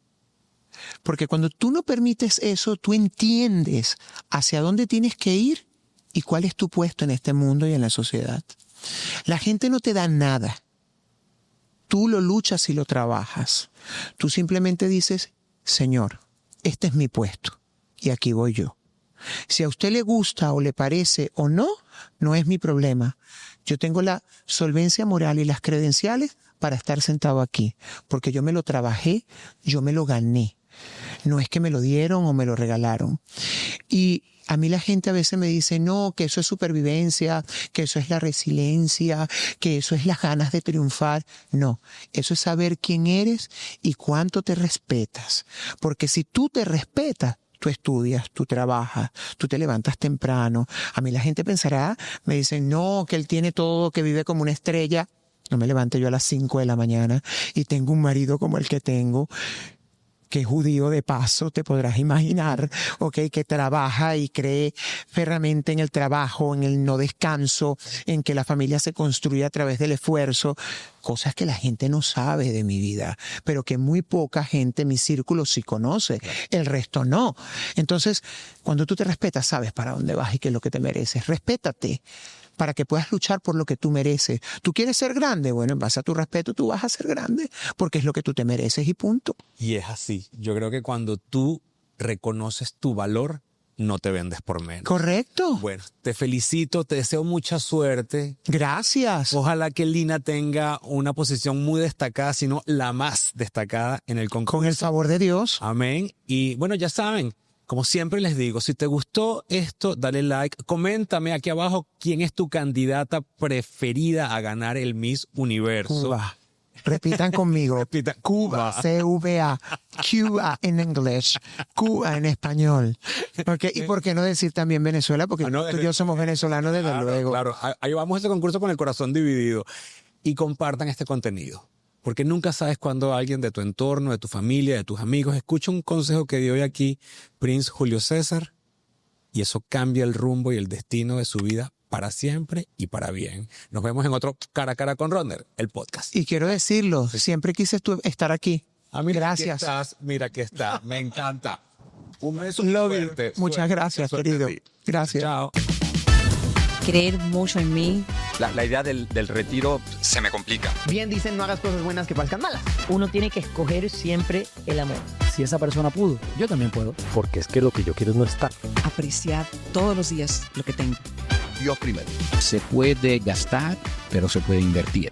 S1: Porque cuando tú no permites eso, tú entiendes hacia dónde tienes que ir y cuál es tu puesto en este mundo y en la sociedad. La gente no te da nada. Tú lo luchas y lo trabajas. Tú simplemente dices, Señor, este es mi puesto y aquí voy yo. Si a usted le gusta o le parece o no, no es mi problema. Yo tengo la solvencia moral y las credenciales para estar sentado aquí, porque yo me lo trabajé, yo me lo gané. No es que me lo dieron o me lo regalaron. Y a mí la gente a veces me dice, no, que eso es supervivencia, que eso es la resiliencia, que eso es las ganas de triunfar. No, eso es saber quién eres y cuánto te respetas. Porque si tú te respetas, tú estudias, tú trabajas, tú te levantas temprano. A mí la gente pensará, me dicen, no, que él tiene todo, que vive como una estrella. No me levanto yo a las 5 de la mañana y tengo un marido como el que tengo, que es judío de paso, te podrás imaginar, ¿ok? Que trabaja y cree ferramente en el trabajo, en el no descanso, en que la familia se construye a través del esfuerzo, cosas que la gente no sabe de mi vida, pero que muy poca gente en mi círculo sí conoce, el resto no. Entonces, cuando tú te respetas, sabes para dónde vas y qué es lo que te mereces. Respétate para que puedas luchar por lo que tú mereces. ¿Tú quieres ser grande? Bueno, en base a tu respeto, tú vas a ser grande porque es lo que tú te mereces y punto.
S2: Y es así. Yo creo que cuando tú reconoces tu valor, no te vendes por menos.
S1: Correcto.
S2: Bueno, te felicito, te deseo mucha suerte.
S1: Gracias.
S2: Ojalá que Lina tenga una posición muy destacada, sino la más destacada en el concurso.
S1: Con el favor de Dios.
S2: Amén. Y bueno, ya saben, como siempre les digo, si te gustó esto, dale like, coméntame aquí abajo quién es tu candidata preferida a ganar el Miss Universo.
S1: Cuba. Repitan conmigo.
S2: Repita.
S1: Cuba. C-U-B-A. Cuba en inglés. Cuba en español. Okay. ¿Y por qué no decir también Venezuela? Porque tú y yo somos venezolanos desde luego.
S2: Claro, ahí vamos a ese concurso con el corazón dividido. Y compartan este contenido. Porque nunca sabes cuándo alguien de tu entorno, de tu familia, de tus amigos, escucha un consejo que dio hoy aquí Prince Julio César y eso cambia el rumbo y el destino de su vida para siempre y para bien. Nos vemos en otro Cara a Cara con Rodner, el podcast.
S1: Y quiero decirlo, siempre quise estar aquí.
S2: Mira,
S1: gracias.
S2: Aquí estás, mira que está, me encanta. Un beso
S1: Love you.
S2: fuerte.
S1: Muchas gracias,
S2: Suerte
S1: querido.
S2: a ti.
S1: Gracias.
S2: Chao.
S4: Creer mucho en mí.
S5: La idea del retiro se me complica.
S6: Bien dicen, no hagas cosas buenas que parezcan malas.
S7: Uno tiene que escoger siempre el amor. Si esa persona pudo, yo también puedo.
S9: Porque es que lo que yo quiero es no estar.
S4: Apreciar todos los días lo que tengo.
S8: Se puede gastar, pero se puede invertir.